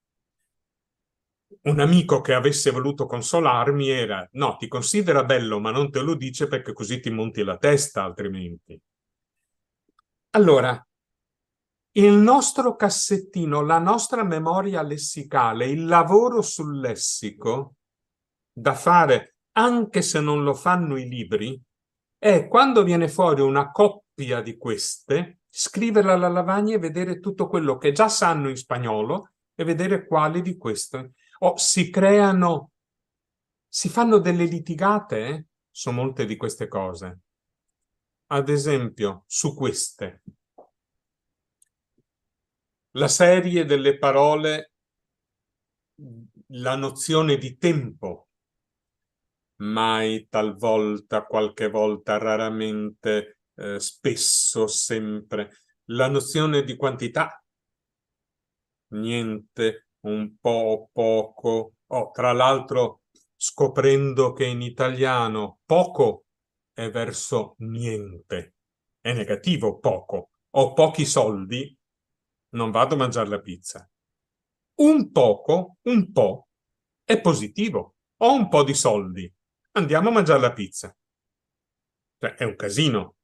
un amico che avesse voluto consolarmi era: no, ti considera bello, ma non te lo dice perché così ti monti la testa altrimenti. Allora, il nostro cassettino, la nostra memoria lessicale, il lavoro sul lessico da fare, anche se non lo fanno i libri, è quando viene fuori una coppia di queste, scriverla alla lavagna e vedere tutto quello che già sanno in spagnolo e vedere quali di queste. O si creano, si fanno delle litigate su molte di queste cose. Ad esempio, su queste. La serie delle parole, la nozione di tempo, mai, talvolta, qualche volta, raramente, spesso, sempre. La nozione di quantità, niente, un po', poco. Oh, tra l'altro, scoprendo che in italiano poco è verso niente, è negativo poco. Ho pochi soldi, non vado a mangiare la pizza. Un poco, un po', è positivo. Ho un po' di soldi, andiamo a mangiare la pizza. Cioè, è un casino.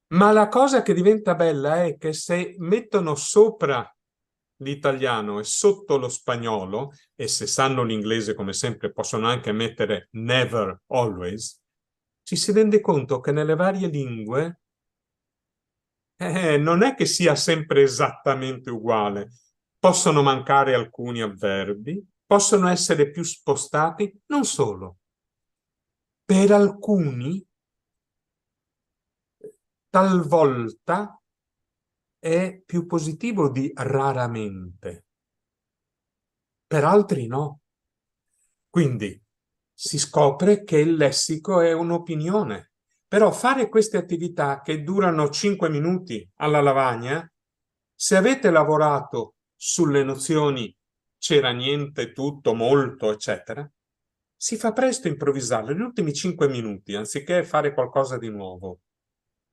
Ma la cosa che diventa bella è che se mettono sopra l'italiano e sotto lo spagnolo, e se sanno l'inglese come sempre possono anche mettere never, always, ci si rende conto che nelle varie lingue non è che sia sempre esattamente uguale. Possono mancare alcuni avverbi, possono essere più spostati, non solo. Per alcuni, talvolta, è più positivo di raramente. Per altri no. Quindi si scopre che il lessico è un'opinione. Però fare queste attività che durano 5 minuti alla lavagna, se avete lavorato sulle nozioni c'era niente, tutto, molto, eccetera, si fa presto improvvisarle. Negli ultimi 5 minuti, anziché fare qualcosa di nuovo,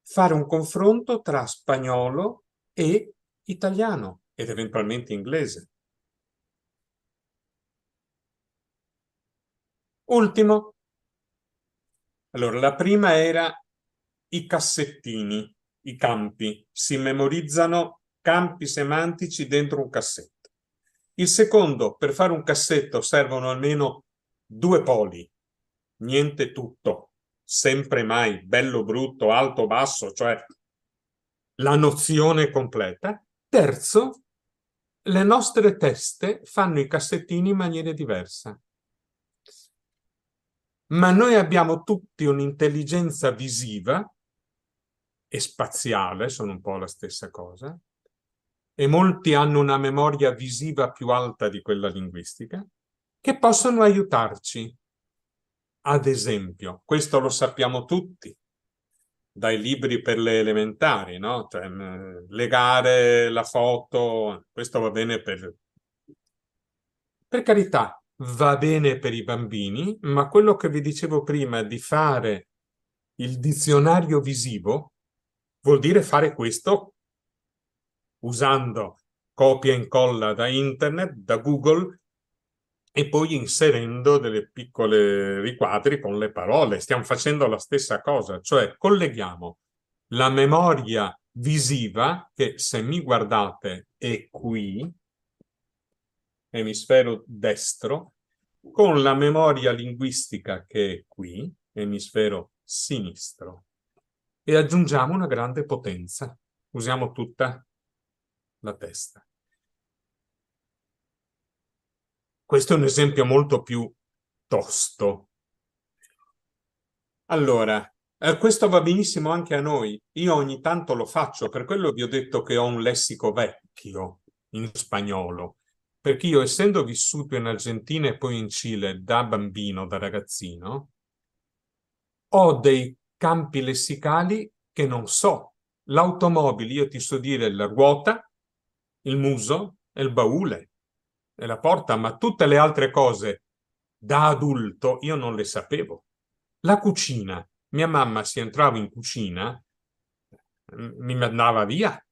fare un confronto tra spagnolo e italiano ed eventualmente inglese. Ultimo. Allora, la prima era i cassettini, i campi. Si memorizzano campi semantici dentro un cassetto. Il secondo, per fare un cassetto servono almeno 2 poli, niente tutto, sempre mai, bello, brutto, alto, basso, cioè la nozione completa. Terzo, le nostre teste fanno i cassettini in maniera diversa. Ma noi abbiamo tutti un'intelligenza visiva e spaziale, sono un po' la stessa cosa, e molti hanno una memoria visiva più alta di quella linguistica, che possono aiutarci. Ad esempio, questo lo sappiamo tutti, dai libri per le elementari, no? Cioè, legare la foto, questo va bene per carità, va bene per i bambini, ma quello che vi dicevo prima di fare il dizionario visivo vuol dire fare questo usando copia e incolla da internet, da Google, e poi inserendo delle piccole riquadri con le parole. Stiamo facendo la stessa cosa, cioè colleghiamo la memoria visiva, che se mi guardate è qui, emisfero destro, con la memoria linguistica che è qui, emisfero sinistro, e aggiungiamo una grande potenza. Usiamo tutta la testa. Questo è un esempio molto più tosto. Allora, questo va benissimo anche a noi. Io ogni tanto lo faccio, per quello vi ho detto che ho un lessico vecchio in spagnolo, perché io, essendo vissuto in Argentina e poi in Cile da bambino, da ragazzino, ho dei campi lessicali che non so. L'automobile, io ti so dire la ruota, il muso e il baule e la porta, ma tutte le altre cose da adulto io non le sapevo. La cucina, mia mamma se entrava in cucina mi mandava via.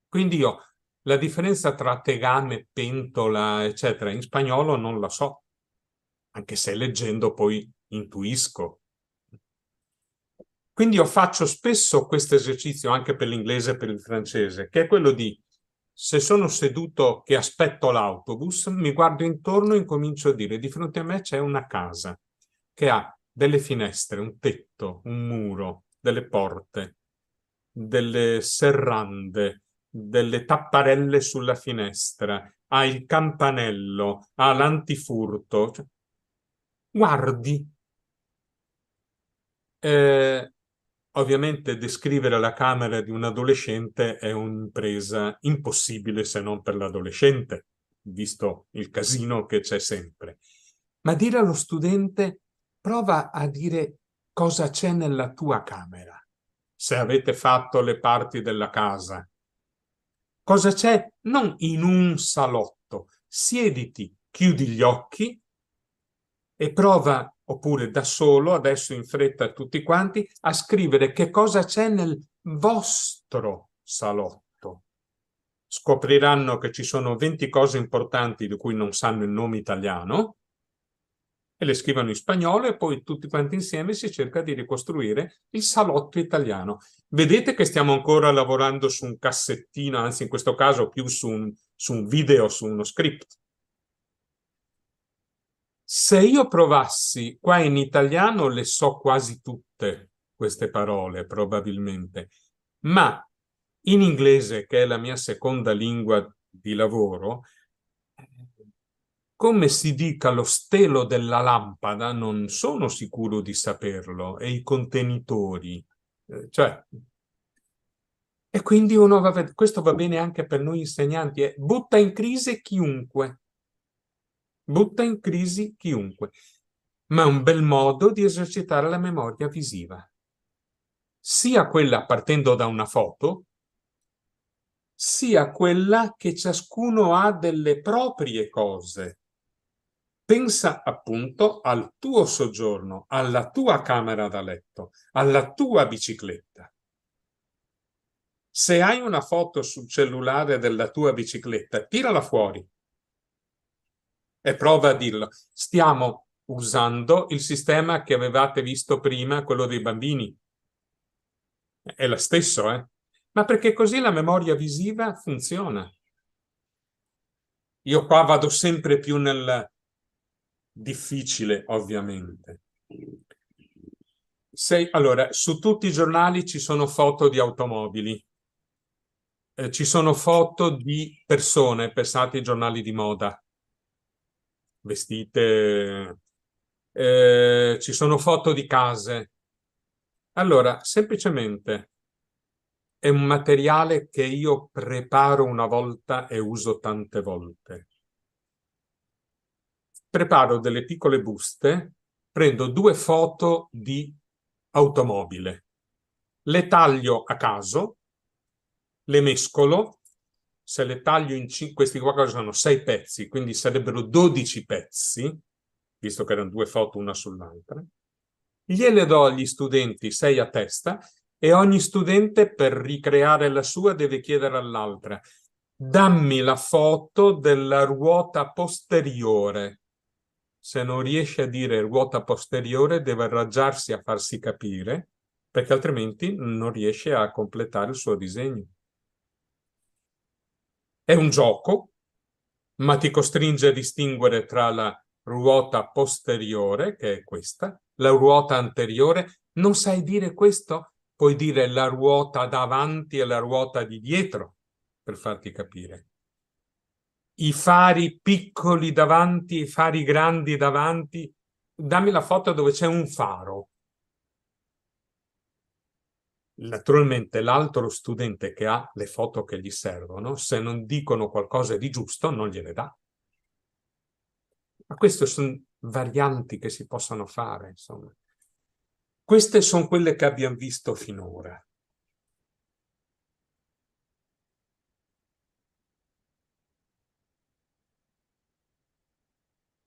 Quindi io La differenza tra tegame, pentola, eccetera, in spagnolo non la so, anche se leggendo poi intuisco. Quindi io faccio spesso questo esercizio anche per l'inglese e per il francese, che è quello di, se sono seduto che aspetto l'autobus, mi guardo intorno e incomincio a dire, di fronte a me c'è una casa che ha delle finestre, un tetto, un muro, delle porte, delle serrande, delle tapparelle sulla finestra, ha il campanello, ha l'antifurto. Cioè, guardi. Eh, Ovviamente descrivere la camera di un adolescente è un'impresa impossibile se non per l'adolescente, visto il casino che c'è sempre. Ma dire allo studente, prova a dire cosa c'è nella tua camera, se avete fatto le parti della casa. Cosa c'è non in un salotto. Siediti, chiudi gli occhi e prova, oppure da solo, adesso in fretta tutti quanti, a scrivere che cosa c'è nel vostro salotto. Scopriranno che ci sono 20 cose importanti di cui non sanno il nome italiano e le scrivono in spagnolo e poi tutti quanti insieme si cerca di ricostruire il salotto italiano. Vedete che stiamo ancora lavorando su un cassettino, anzi in questo caso più su un video, su uno script. Se io provassi, qua in italiano le so quasi tutte queste parole, probabilmente, ma in inglese, che è la mia seconda lingua di lavoro, come si dica lo stelo della lampada, non sono sicuro di saperlo, e i contenitori. Cioè, e quindi uno va a vedere, questo va bene anche per noi insegnanti, butta in crisi chiunque. Butta in crisi chiunque, ma è un bel modo di esercitare la memoria visiva, sia quella partendo da una foto, sia quella che ciascuno ha delle proprie cose. Pensa appunto al tuo soggiorno, alla tua camera da letto, alla tua bicicletta. Se hai una foto sul cellulare della tua bicicletta, tirala fuori e prova a dirlo. Stiamo usando il sistema che avevate visto prima, quello dei bambini. È lo stesso, eh? Ma perché così la memoria visiva funziona. Io qua vado sempre più nel difficile, ovviamente. Allora, su tutti i giornali ci sono foto di automobili, ci sono foto di persone, pensate ai giornali di moda, vestite, ci sono foto di case. Allora, semplicemente è un materiale che io preparo una volta e uso tante volte. Preparo delle piccole buste, prendo 2 foto di automobile, le taglio a caso, le mescolo, se le taglio in 5, questi qua sono 6 pezzi, quindi sarebbero 12 pezzi, visto che erano 2 foto una sull'altra, gliele do agli studenti 6 a testa e ogni studente per ricreare la sua deve chiedere all'altra: dammi la foto della ruota posteriore. Se non riesce a dire ruota posteriore deve arrangiarsi a farsi capire, perché altrimenti non riesce a completare il suo disegno. È un gioco, ma ti costringe a distinguere tra la ruota posteriore, che è questa, la ruota anteriore. Non sai dire questo? Puoi dire la ruota davanti e la ruota di dietro, per farti capire. I fari piccoli davanti, i fari grandi davanti. Dammi la foto dove c'è un faro. Naturalmente l'altro studente che ha le foto che gli servono, se non dicono qualcosa di giusto, non gliele dà. Ma queste sono varianti che si possono fare, insomma. Queste sono quelle che abbiamo visto finora.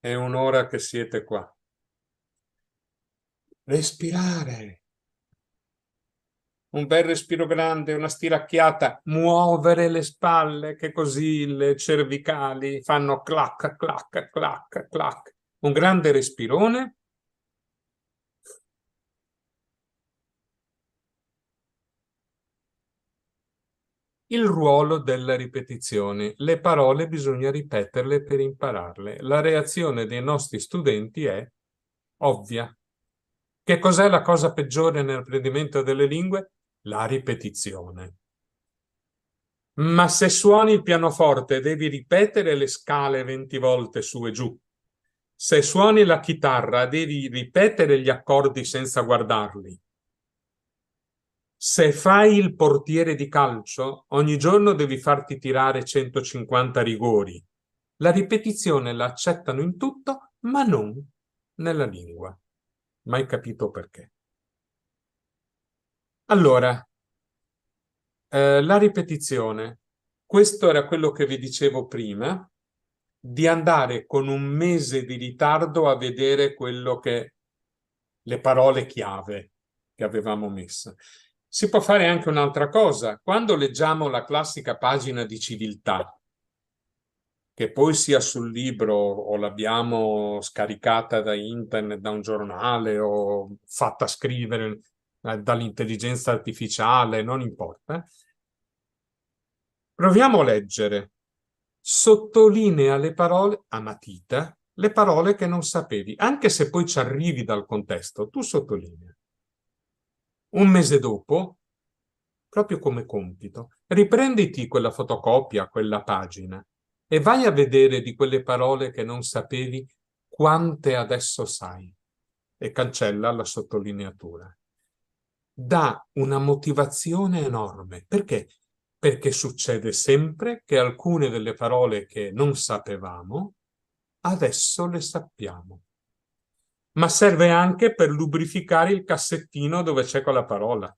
È un'ora che siete qua. Respirare. un bel respiro grande, una stiracchiata, muovere le spalle, che così le cervicali fanno clac, clac, clac, clac. Un grande respirone. Il ruolo della ripetizione. Le parole bisogna ripeterle per impararle. La reazione dei nostri studenti è ovvia. Che cos'è la cosa peggiore nell'apprendimento delle lingue? La ripetizione. Ma se suoni il pianoforte devi ripetere le scale 20 volte su e giù. Se suoni la chitarra devi ripetere gli accordi senza guardarli. Se fai il portiere di calcio, ogni giorno devi farti tirare 150 rigori. La ripetizione la accettano in tutto, ma non nella lingua. Mai capito perché. Allora, la ripetizione. Questo era quello che vi dicevo prima, di andare con un mese di ritardo a vedere quello che le parole chiave che avevamo messo. Si può fare anche un'altra cosa. Quando leggiamo la classica pagina di civiltà, che poi sia sul libro o l'abbiamo scaricata da internet, da un giornale o fatta scrivere dall'intelligenza artificiale, non importa. Proviamo a leggere. Sottolinea le parole a matita, le parole che non sapevi, anche se poi ci arrivi dal contesto, tu sottolinea. Un mese dopo, proprio come compito, riprenditi quella fotocopia, quella pagina e vai a vedere di quelle parole che non sapevi quante adesso sai e cancella la sottolineatura. Dà una motivazione enorme. Perché? Perché succede sempre che alcune delle parole che non sapevamo adesso le sappiamo. Ma serve anche per lubrificare il cassettino dove c'è quella parola.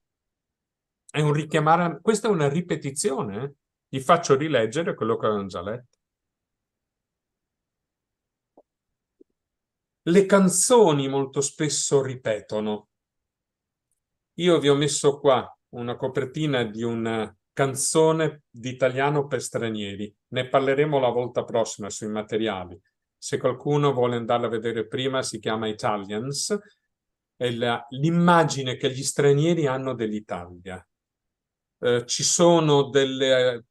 È un richiamare, questa è una ripetizione, eh? Gli faccio rileggere quello che avevamo già letto. Le canzoni molto spesso ripetono. Io vi ho messo qua una copertina di una canzone di italiano per stranieri. Ne parleremo la volta prossima sui materiali. Se qualcuno vuole andarla a vedere prima, si chiama Italians. È l'immagine che gli stranieri hanno dell'Italia. Ci sono delle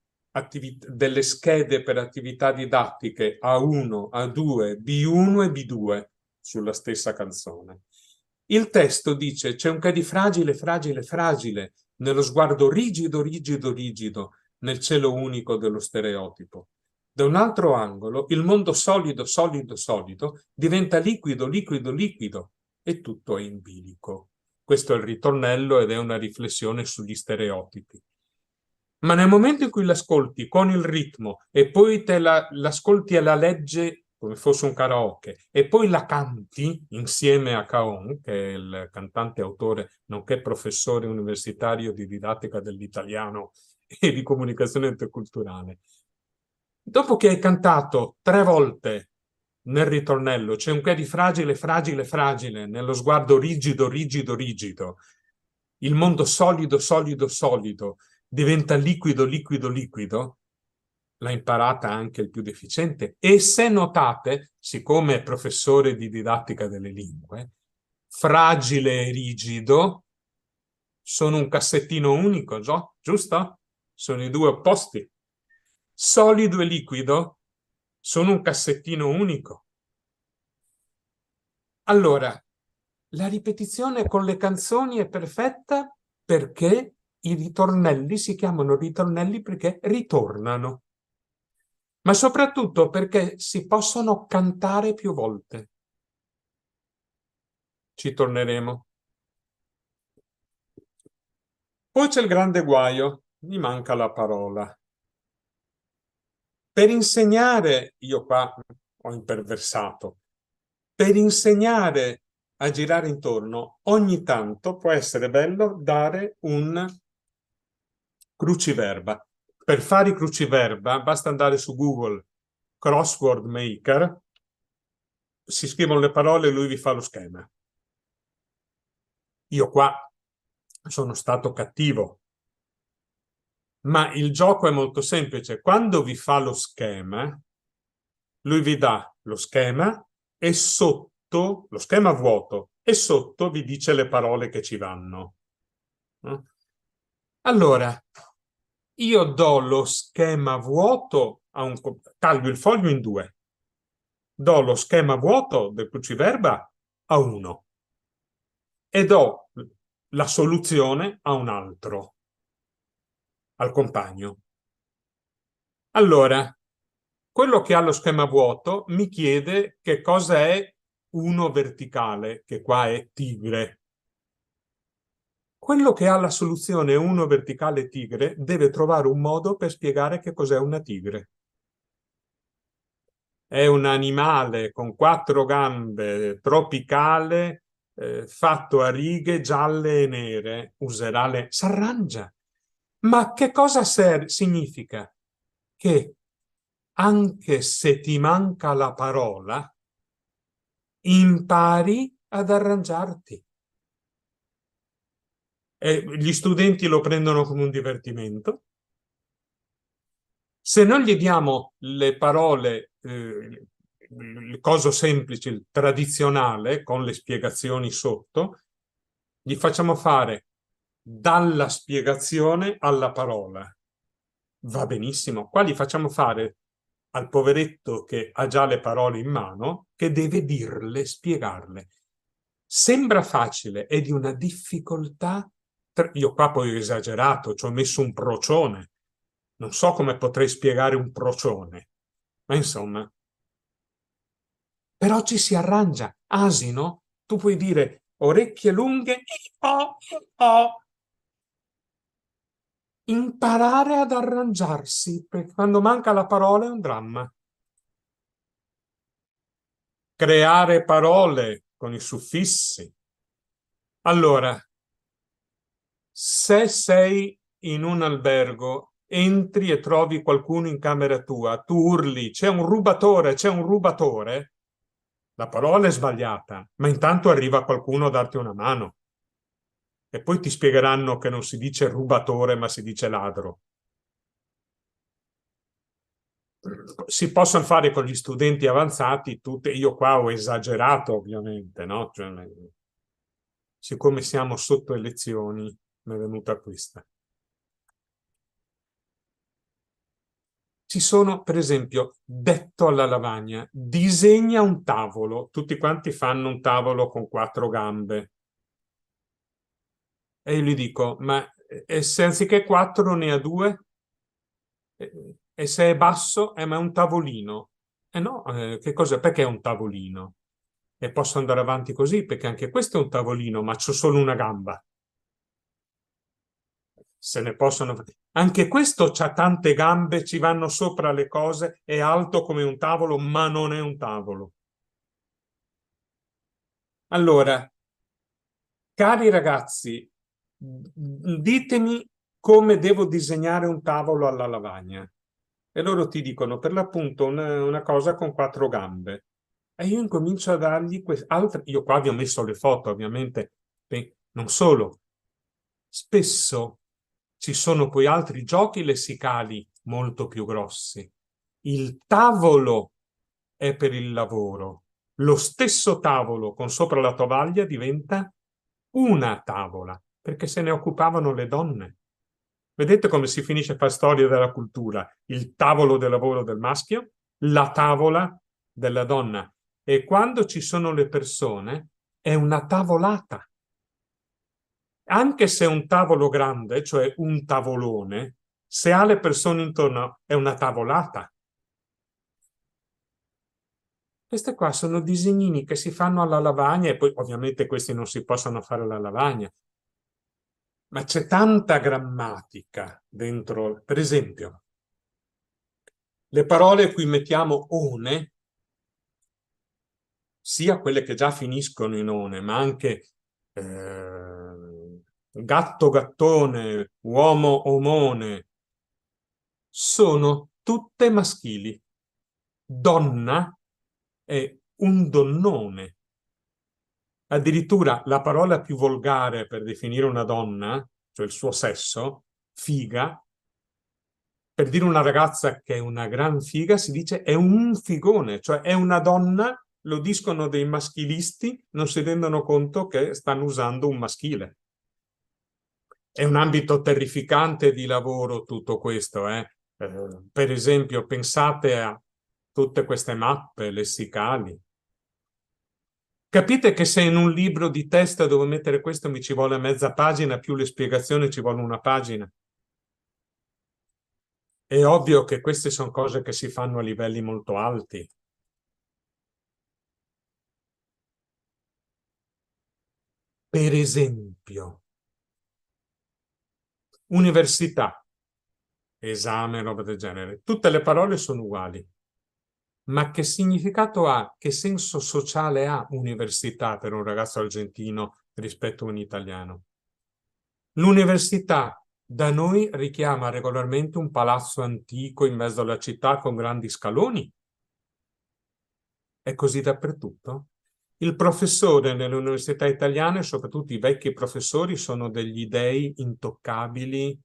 schede per attività didattiche A1, A2, B1 e B2 sulla stessa canzone. Il testo dice: c'è un che di fragile, fragile, fragile, nello sguardo rigido, rigido, rigido, nel cielo unico dello stereotipo. Da un altro angolo, il mondo solido, solido, solido diventa liquido, liquido, liquido e tutto è in bilico. Questo è il ritornello ed è una riflessione sugli stereotipi. Ma nel momento in cui l'ascolti con il ritmo e poi l'ascolti e la legge come fosse un karaoke e poi la canti insieme a Caon, che è il cantante autore nonché professore universitario di didattica dell'italiano e di comunicazione interculturale, dopo che hai cantato 3 volte nel ritornello c'è un che di fragile, fragile, fragile, nello sguardo rigido, rigido, rigido, il mondo solido, solido, solido diventa liquido, liquido, liquido, l'ha imparata anche il più deficiente. E se notate, siccome è professore di didattica delle lingue, fragile e rigido sono un cassettino unico, giusto? Sono i due opposti. Solido e liquido sono un cassettino unico. Allora, la ripetizione con le canzoni è perfetta perché i ritornelli si chiamano ritornelli perché ritornano, ma soprattutto perché si possono cantare più volte. Ci torneremo. Poi c'è il grande guaio, mi manca la parola. Per insegnare, io qua ho imperversato, per insegnare a girare intorno, ogni tanto può essere bello dare un cruciverba. Per fare i cruciverba basta andare su Google, Crossword Maker, si scrivono le parole e lui vi fa lo schema. Io qua sono stato cattivo. Ma il gioco è molto semplice. Quando vi fa lo schema, lui vi dà lo schema e sotto, lo schema vuoto, e sotto vi dice le parole che ci vanno. Allora, io do lo schema vuoto a un... taglio il foglio in due. Do lo schema vuoto del cruciverba a uno e do la soluzione a un altro, al compagno. Allora, quello che ha lo schema vuoto mi chiede che cosa è uno verticale, che qua è tigre. Quello che ha la soluzione 1 verticale tigre deve trovare un modo per spiegare che cos'è una tigre. È un animale con 4 gambe, tropicale, fatto a righe gialle e nere. Userà le... S'arrangia. Ma che cosa significa? Che anche se ti manca la parola, impari ad arrangiarti. E gli studenti lo prendono come un divertimento. Se non gli diamo le parole, il coso semplice, il tradizionale, con le spiegazioni sotto, gli facciamo fare dalla spiegazione alla parola. Va benissimo. Qua gli facciamo fare al poveretto che ha già le parole in mano, che deve dirle, spiegarle. Sembra facile, è di una difficoltà. Io qua poi ho esagerato, ci ho messo un procione. Non so come potrei spiegare un procione, ma insomma. Però ci si arrangia. Asino, tu puoi dire orecchie lunghe, oh, oh. Imparare ad arrangiarsi, perché quando manca la parola è un dramma. Creare parole con i suffissi. Allora, se sei in un albergo, entri e trovi qualcuno in camera tua, tu urli, c'è un rubatore, c'è un rubatore, la parola è sbagliata, ma intanto arriva qualcuno a darti una mano. E poi ti spiegheranno che non si dice rubatore, ma si dice ladro. Si possono fare con gli studenti avanzati tutte, io qua ho esagerato ovviamente, no? Cioè, siccome siamo sotto elezioni, mi è venuta questa. Ci sono, per esempio, detto alla lavagna, disegna un tavolo, tutti quanti fanno un tavolo con 4 gambe. E io gli dico, ma se anziché 4 ne ha 2? E se è basso, ma è un tavolino. No, che cos'è? Perché è un tavolino? E posso andare avanti così, perché anche questo è un tavolino, ma c'ho solo una gamba. Se ne possono... Anche questo c'ha tante gambe, ci vanno sopra le cose, è alto come un tavolo, ma non è un tavolo. Allora, cari ragazzi, ditemi come devo disegnare un tavolo alla lavagna. E loro ti dicono per l'appunto una cosa con 4 gambe. E io incomincio a dargli altre. Io qua vi ho messo le foto, ovviamente, non solo. Spesso ci sono poi altri giochi lessicali molto più grossi. Il tavolo è per il lavoro. Lo stesso tavolo con sopra la tovaglia diventa una tavola, perché se ne occupavano le donne. Vedete come si finisce a fare storia della cultura? Il tavolo del lavoro del maschio, la tavola della donna. E quando ci sono le persone è una tavolata. Anche se è un tavolo grande, cioè un tavolone, se ha le persone intorno è una tavolata. Queste qua sono disegnini che si fanno alla lavagna e poi ovviamente questi non si possono fare alla lavagna. Ma c'è tanta grammatica dentro. Per esempio, le parole cui mettiamo one, sia quelle che già finiscono in one, ma anche gatto, gattone, uomo, omone, sono tutte maschili. Donna è un donnone. Addirittura la parola più volgare per definire una donna, cioè il suo sesso, figa, per dire una ragazza che è una gran figa, si dice è un figone, cioè è una donna, lo dicono dei maschilisti, non si rendono conto che stanno usando un maschile. È un ambito terrificante di lavoro tutto questo, per esempio, pensate a tutte queste mappe lessicali. Capite che se in un libro di testo devo mettere questo mi ci vuole mezza pagina, più le spiegazioni ci vuole una pagina. È ovvio che queste sono cose che si fanno a livelli molto alti. Per esempio, università, esame, roba del genere. Tutte le parole sono uguali. Ma che significato ha, che senso sociale ha università per un ragazzo argentino rispetto a un italiano? L'università da noi richiama regolarmente un palazzo antico in mezzo alla città con grandi scaloni. È così dappertutto? Il professore nelle università italiane, soprattutto i vecchi professori, sono degli dei intoccabili,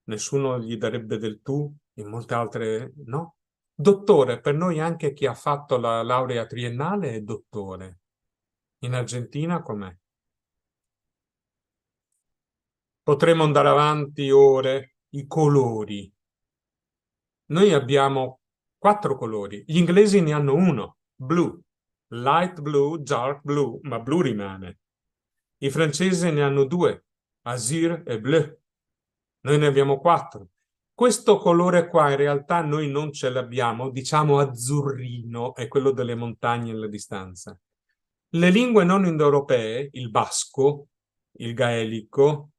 nessuno gli darebbe del tu, in molte altre no. Dottore, per noi anche chi ha fatto la laurea triennale è dottore. In Argentina com'è? Potremmo andare avanti ore, i colori. Noi abbiamo 4 colori, gli inglesi ne hanno uno, blu, light blue, dark blue, ma blu rimane. I francesi ne hanno 2, azur e bleu. Noi ne abbiamo 4. Questo colore qua in realtà noi non ce l'abbiamo, diciamo azzurrino, è quello delle montagne alla distanza. Le lingue non indoeuropee, il basco, il gaelico,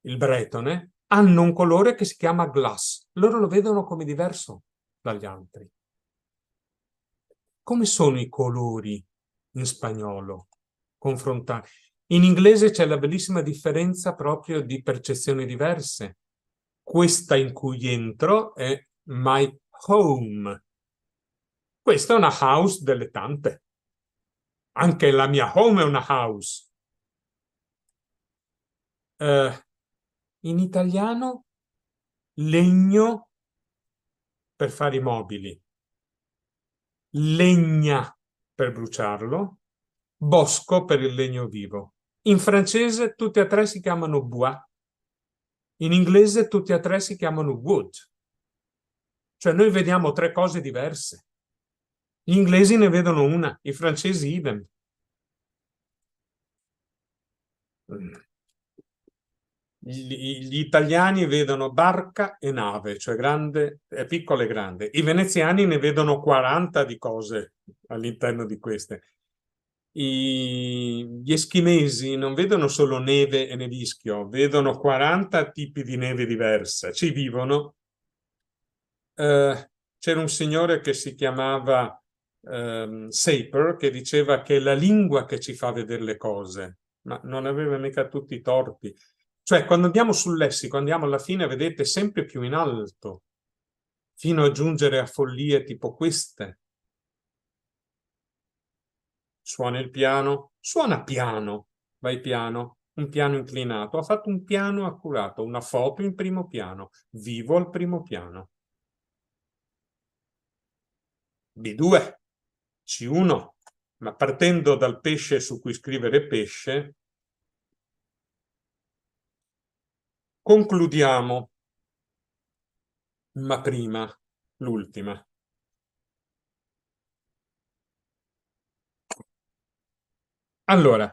il bretone, hanno un colore che si chiama glass. Loro lo vedono come diverso dagli altri. Come sono i colori in spagnolo confrontati? In inglese c'è la bellissima differenza proprio di percezioni diverse. Questa in cui entro è my home. Questa è una house delle tante. Anche la mia home è una house. In italiano, legno per fare i mobili, legna per bruciarlo, bosco per il legno vivo. In francese tutti e 3 si chiamano bois. In inglese tutti e 3 si chiamano wood. Cioè noi vediamo 3 cose diverse. Gli inglesi ne vedono una, i francesi idem. Gli italiani vedono barca e nave, cioè grande, piccola e grande. I veneziani ne vedono 40 di cose all'interno di queste. Gli eschimesi non vedono solo neve e nevischio, vedono 40 tipi di neve diverse, ci vivono. C'era un signore che si chiamava Saper, che diceva che è la lingua che ci fa vedere le cose, ma non aveva mica tutti i torti. Cioè, quando andiamo sul lessico, andiamo alla fine, vedete, sempre più in alto, fino a giungere a follie tipo queste. Suona il piano, suona piano, vai piano, un piano inclinato. Ha fatto un piano accurato, una foto in primo piano, vivo al primo piano. B2, C1, ma partendo dal pesce su cui scrivere pesce, concludiamo, ma prima l'ultima. Allora,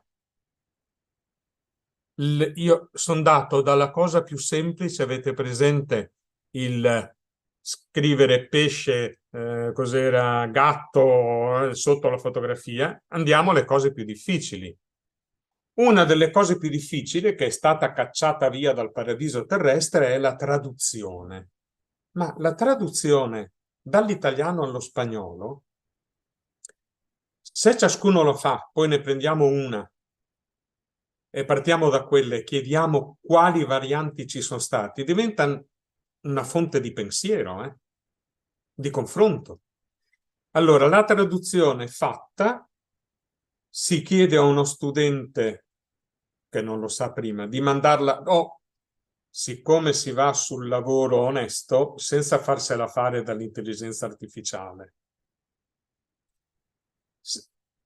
io sono dato dalla cosa più semplice, avete presente il scrivere pesce, cos'era, gatto, sotto la fotografia, andiamo alle cose più difficili. Una delle cose più difficili che è stata cacciata via dal paradiso terrestre è la traduzione. Ma la traduzione dall'italiano allo spagnolo, se ciascuno lo fa, poi ne prendiamo una e partiamo da quelle, chiediamo quali varianti ci sono stati, diventa una fonte di pensiero, di confronto. Allora, la traduzione fatta si chiede a uno studente che non lo sa prima di mandarla, siccome si va sul lavoro onesto, senza farsela fare dall'intelligenza artificiale.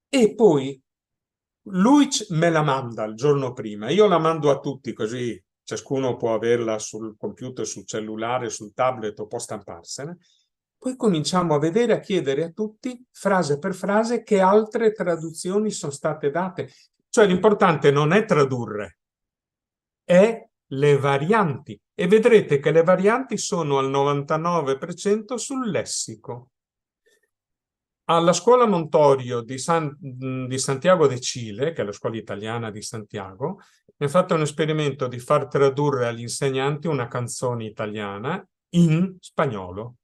E poi lui me la manda il giorno prima, io la mando a tutti così ciascuno può averla sul computer, sul cellulare, sul tablet o può stamparsene. Poi cominciamo a vedere, a chiedere a tutti, frase per frase, che altre traduzioni sono state date. Cioè l'importante non è tradurre, è le varianti. E vedrete che le varianti sono al 99% sul lessico. Alla scuola Montorio di Santiago de Chile, che è la scuola italiana di Santiago, mi ha fatto un esperimento di far tradurre agli insegnanti una canzone italiana in spagnolo.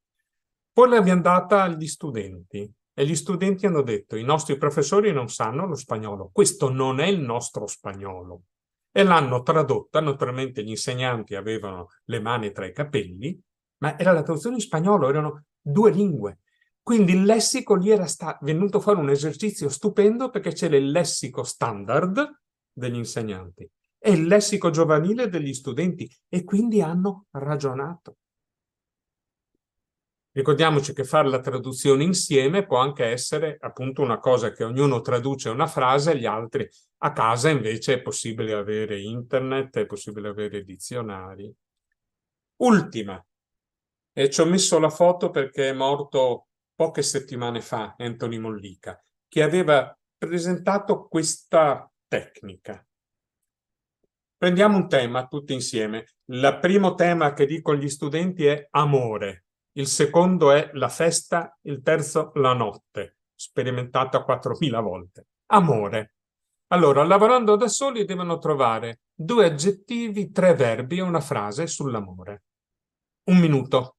Poi l'abbiamo data agli studenti e gli studenti hanno detto: i nostri professori non sanno lo spagnolo, questo non è il nostro spagnolo. E l'hanno tradotta, naturalmente gli insegnanti avevano le mani tra i capelli, ma era la traduzione in spagnolo, erano due lingue. Quindi il lessico lì era venuto fuori un esercizio stupendo, perché c'è il lessico standard degli insegnanti e il lessico giovanile degli studenti, e quindi hanno ragionato. Ricordiamoci che fare la traduzione insieme può anche essere appunto una cosa che ognuno traduce una frase e gli altri a casa invece è possibile avere internet, è possibile avere dizionari. Ultima, e ci ho messo la foto perché è morto poche settimane fa Anthony Mollica, che aveva presentato questa tecnica. Prendiamo un tema tutti insieme. Il primo tema che dico agli studenti è amore, il secondo è la festa, il terzo la notte, sperimentata 4.000 volte. Amore. Allora, lavorando da soli devono trovare 2 aggettivi, 3 verbi e una frase sull'amore. 1 minuto.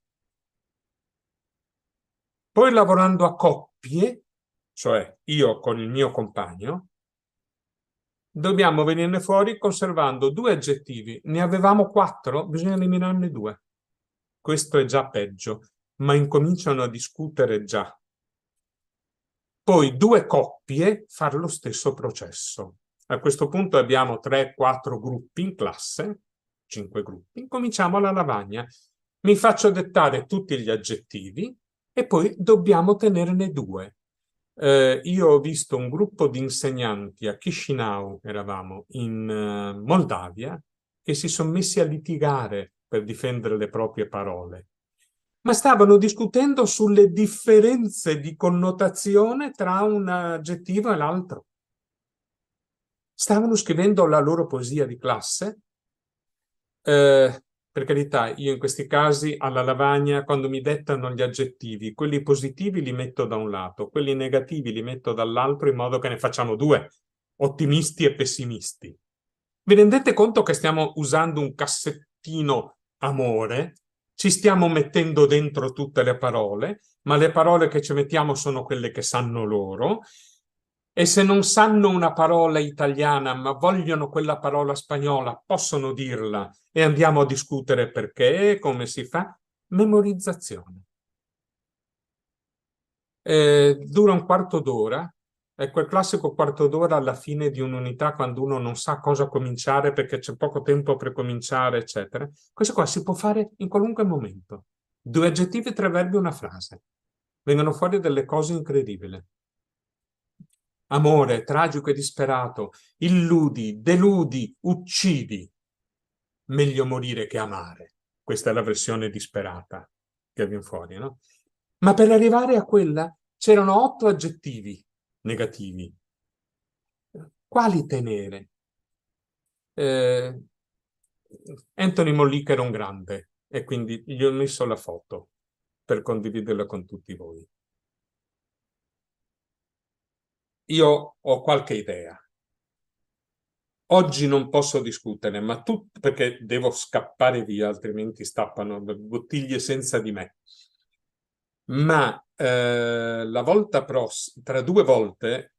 Poi lavorando a coppie, cioè io con il mio compagno, dobbiamo venirne fuori conservando 2 aggettivi. Ne avevamo 4, bisogna eliminarne 2. Questo è già peggio, ma incominciano a discutere già. Poi 2 coppie, fare lo stesso processo. A questo punto abbiamo 3-4 gruppi in classe, 5 gruppi. Cominciamo alla lavagna. Mi faccio dettare tutti gli aggettivi e poi dobbiamo tenerne 2. Io ho visto un gruppo di insegnanti a Chisinau, eravamo in Moldavia, che si sono messi a litigare per difendere le proprie parole, ma stavano discutendo sulle differenze di connotazione tra un aggettivo e l'altro. Stavano scrivendo la loro poesia di classe. Per carità, io in questi casi alla lavagna, quando mi dettano gli aggettivi, quelli positivi li metto da un lato, quelli negativi li metto dall'altro, in modo che ne facciamo 2, ottimisti e pessimisti. Vi rendete conto che stiamo usando un cassettino amore? Ci stiamo mettendo dentro tutte le parole, ma le parole che ci mettiamo sono quelle che sanno loro. E se non sanno una parola italiana, ma vogliono quella parola spagnola, possono dirla e andiamo a discutere perché, come si fa. Memorizzazione. Dura un quarto d'ora, è quel classico quarto d'ora alla fine di un'unità, quando uno non sa cosa cominciare perché c'è poco tempo per cominciare, eccetera. Questo qua si può fare in qualunque momento. 2 aggettivi, 3 verbi, una frase. Vengono fuori delle cose incredibili. Amore, tragico e disperato, illudi, deludi, uccidi. Meglio morire che amare. Questa è la versione disperata che viene fuori, no? Ma per arrivare a quella c'erano 8 aggettivi negativi. Quali tenere? Anthony Mollica era un grande e quindi gli ho messo la foto per condividerla con tutti voi. Io ho qualche idea. Oggi non posso discutere, ma perché devo scappare via, altrimenti stappano bottiglie senza di me. Ma la volta prossima, tra 2 volte,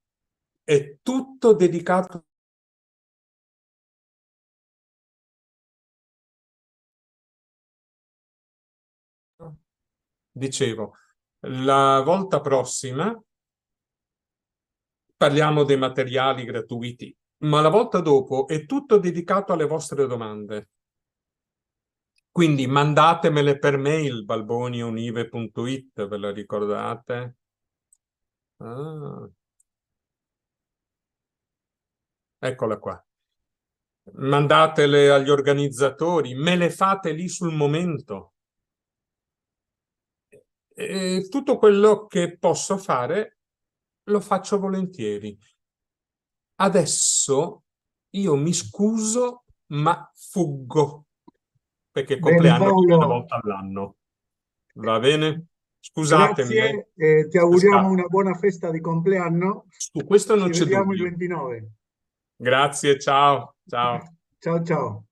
è tutto dedicato. Dicevo, la volta prossima parliamo dei materiali gratuiti, ma la volta dopo è tutto dedicato alle vostre domande. Quindi mandatemele per mail, balboniunive.it, ve la ricordate? Ah, eccola qua. Mandatele agli organizzatori, me le fate lì sul momento. E tutto quello che posso fare lo faccio volentieri. Adesso io mi scuso, ma fuggo, perché il Bene, compleanno c'è una Paolo, volta all'anno. Va bene? Scusatemi, grazie, ti auguriamo scappo. una buona festa di compleanno. Su questo non Ci c'è vediamo il dubbio. 29. Grazie, ciao, ciao. Ciao ciao.